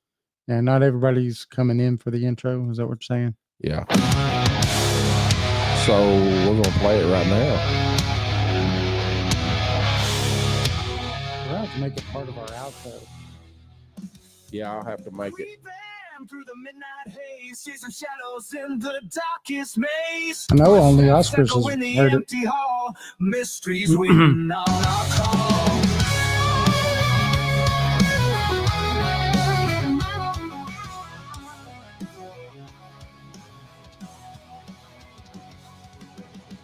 Yeah, not everybody's coming in for the intro. Is that what you're saying? Yeah. So we're going to play it right now. We'll have to make it part of our outro. Yeah, I'll have to make it. Through the midnight haze, see some shadows in the darkest maze. I know only Oscars has in the heard empty hall. Mysteries waiting on our call.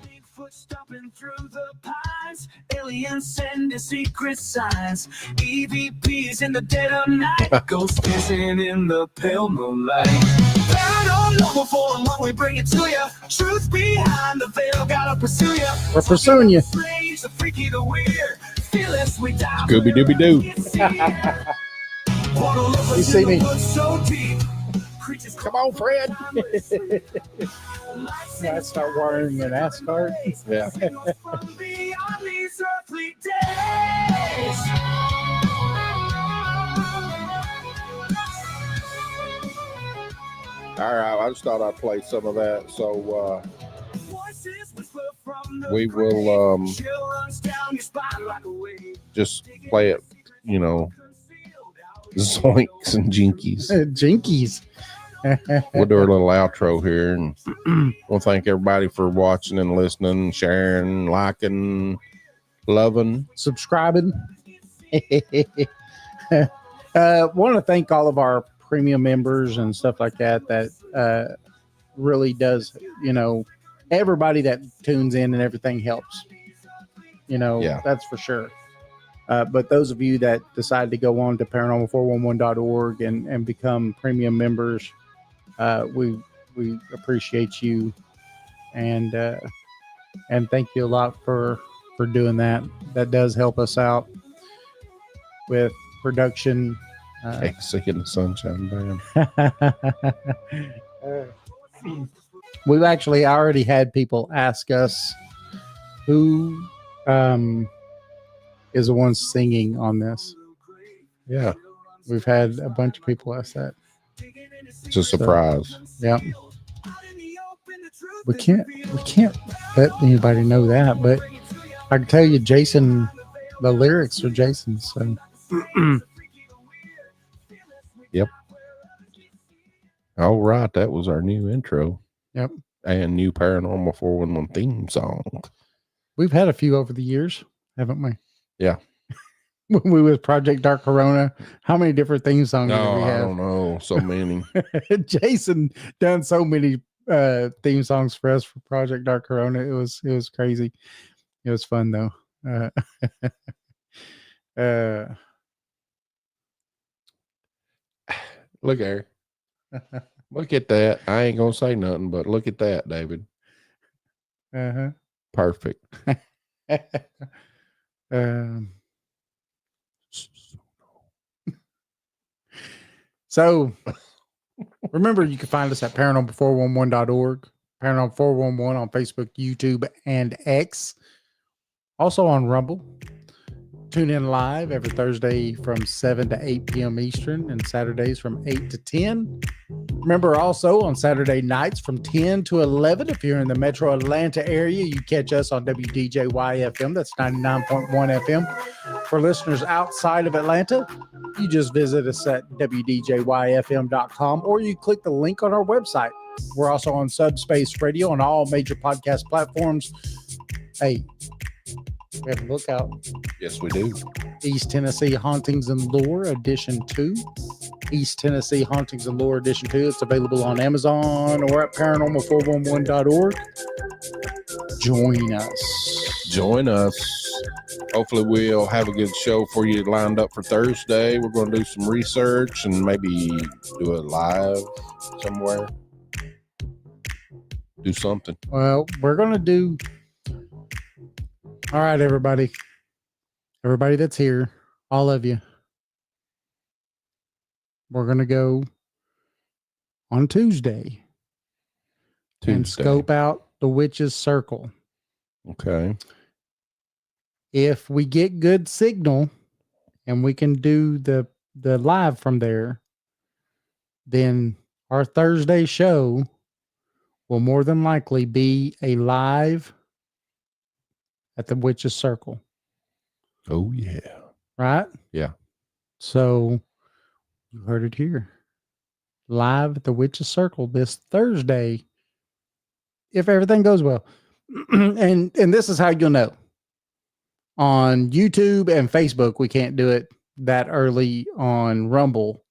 Bigfoot stomping through the pines. Aliens sending secret signs. EVPs in the dead of night. Ghosts dancing in the pale moonlight. Paranormal before and when we bring it to you. Truth behind the veil, gotta pursue you. We're pursuing you. The freaky, the weird. Fearless, we die. Scooby Dooby Doo. You see me? So deep. Come on, Fred. I start wearing an ass card. Yeah. From beyond these earthly days. All right, I just thought I'd play some of that. So, Voices whisper from we will just play it, zoinks and jinkies. Jinkies. We'll do our little outro here, and we'll thank everybody for watching and listening, sharing, liking, loving, subscribing. Want to thank all of our premium members and stuff like that. That really does, everybody that tunes in and everything helps. That's for sure. But those of you that decide to go on to paranormal411.org and become premium members, we appreciate you, and thank you a lot for doing that. That does help us out with production. Sick in the Sunshine Band. We've actually already had people ask us who is the one singing on this. Yeah, we've had a bunch of people ask that. It's a surprise. Yeah. We can't let anybody know that, but I can tell you, Jason, the lyrics are Jason's. So. Yep. All right, that was our new intro. Yep. And new Paranormal 411 theme song. We've had a few over the years, haven't we? Yeah. When we was Project Dark Corona, how many different theme songs did we have? I don't know. So many. Jason done so many theme songs for us for Project Dark Corona. It was crazy. It was fun though. Look there. Look at that. I ain't gonna say nothing, but look at that, David. Perfect. So remember, you can find us at paranormal411.org, Paranormal 411 on Facebook, YouTube, and X. Also on Rumble. Tune in live every Thursday from 7 to 8 p.m. Eastern and Saturdays from 8 to 10. Remember, also on Saturday nights from 10 to 11, if you're in the metro Atlanta area, you catch us on WDJY-FM. That's 99.1 FM. For listeners outside of Atlanta, you just visit us at WDJYFM.com, or you click the link on our website. We're also on Subspace Radio on all major podcast platforms. Hey, we have a book out. Yes, we do. East Tennessee Hauntings and Lore Edition 2. East Tennessee Hauntings and Lore Edition 2. It's available on Amazon or at paranormal411.org. Join us. Join us. Hopefully we'll have a good show for you lined up for Thursday. We're going to do some research and maybe do it live somewhere. Do something. Well, we're going to do... All right, everybody. Everybody that's here, all of you. We're going to go on Tuesday and scope out the Witch's Circle. Okay. If we get good signal and we can do the live from there, then our Thursday show will more than likely be a live at the Witch's Circle. Oh, yeah. Right? Yeah. So you heard it here. Live at the Witch's Circle this Thursday, if everything goes well. and this is how you'll know. On YouTube and Facebook, we can't do it that early on Rumble.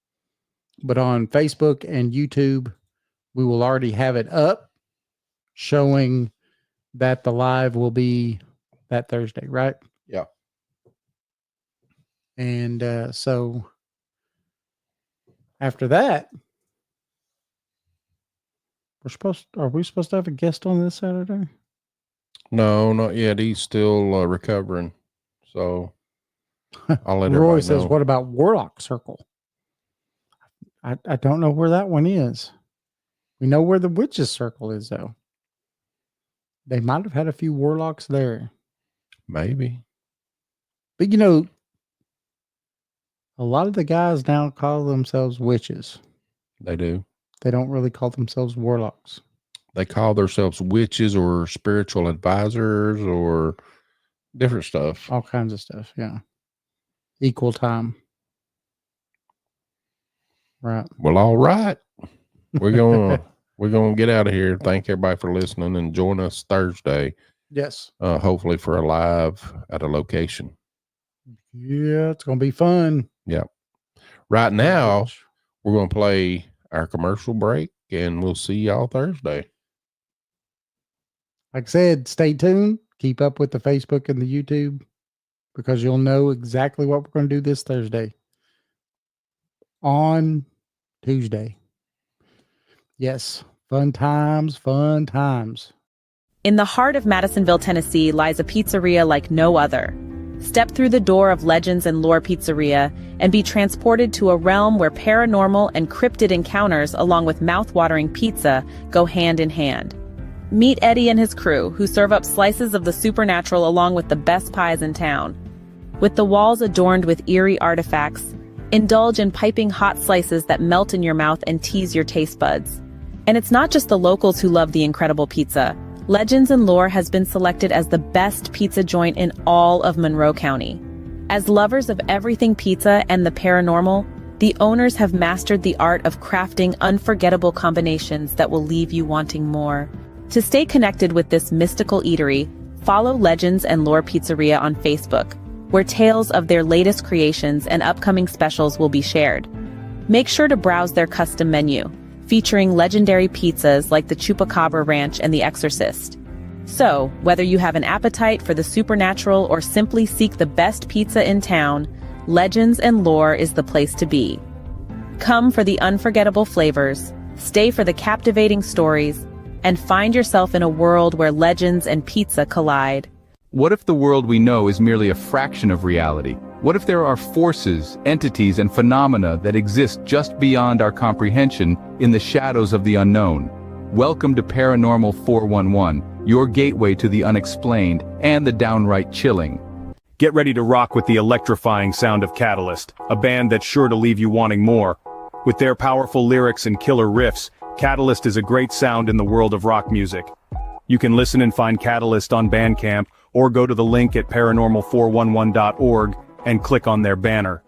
But on Facebook and YouTube, we will already have it up showing that the live will be that Thursday, right? Yeah. And so after that, are we supposed to have a guest on this Saturday? No, not yet. He's still recovering. So I'll let Roy everybody says, know. what about Warlock Circle? I don't know where that one is. We know where the Witch's Circle is, though. They might have had a few warlocks there. Maybe. But, a lot of the guys now call themselves witches. They do. They don't really call themselves warlocks. they call themselves witches or spiritual advisors or different stuff. All kinds of stuff. Yeah. Equal time. Right. Well, all right. We're gonna get out of here. Thank everybody for listening and join us Thursday. Yes. Hopefully for a live at a location. Yeah, it's gonna be fun. Yeah. Right now, we're gonna play our commercial break, and we'll see y'all Thursday. Like I said, stay tuned. Keep up with the Facebook and the YouTube because you'll know exactly what we're going to do this Thursday. On Tuesday. Yes. Fun times, fun times. In the heart of Madisonville, Tennessee, lies a pizzeria like no other. Step through the door of Legends and Lore Pizzeria and be transported to a realm where paranormal and cryptid encounters along with mouth-watering pizza go hand in hand. Meet Eddie and his crew, who serve up slices of the supernatural along with the best pies in town. With the walls adorned with eerie artifacts, indulge in piping hot slices that melt in your mouth and tease your taste buds. And it's not just the locals who love the incredible pizza. Legends and Lore has been selected as the best pizza joint in all of Monroe County. As lovers of everything pizza and the paranormal, the owners have mastered the art of crafting unforgettable combinations that will leave you wanting more. To stay connected with this mystical eatery, follow Legends and Lore Pizzeria on Facebook, where tales of their latest creations and upcoming specials will be shared. Make sure to browse their custom menu, featuring legendary pizzas like the Chupacabra Ranch and the Exorcist. So, whether you have an appetite for the supernatural or simply seek the best pizza in town, Legends and Lore is the place to be. Come for the unforgettable flavors, stay for the captivating stories, and find yourself in a world where legends and pizza collide. What if the world we know is merely a fraction of reality? What if there are forces, entities, and phenomena that exist just beyond our comprehension in the shadows of the unknown? Welcome to Paranormal 411, your gateway to the unexplained and the downright chilling. Get ready to rock with the electrifying sound of Catalyst, a band that's sure to leave you wanting more. With their powerful lyrics and killer riffs, Catalyst is a great sound in the world of rock music. You can listen and find Catalyst on Bandcamp, or go to the link at paranormal411.org and click on their banner.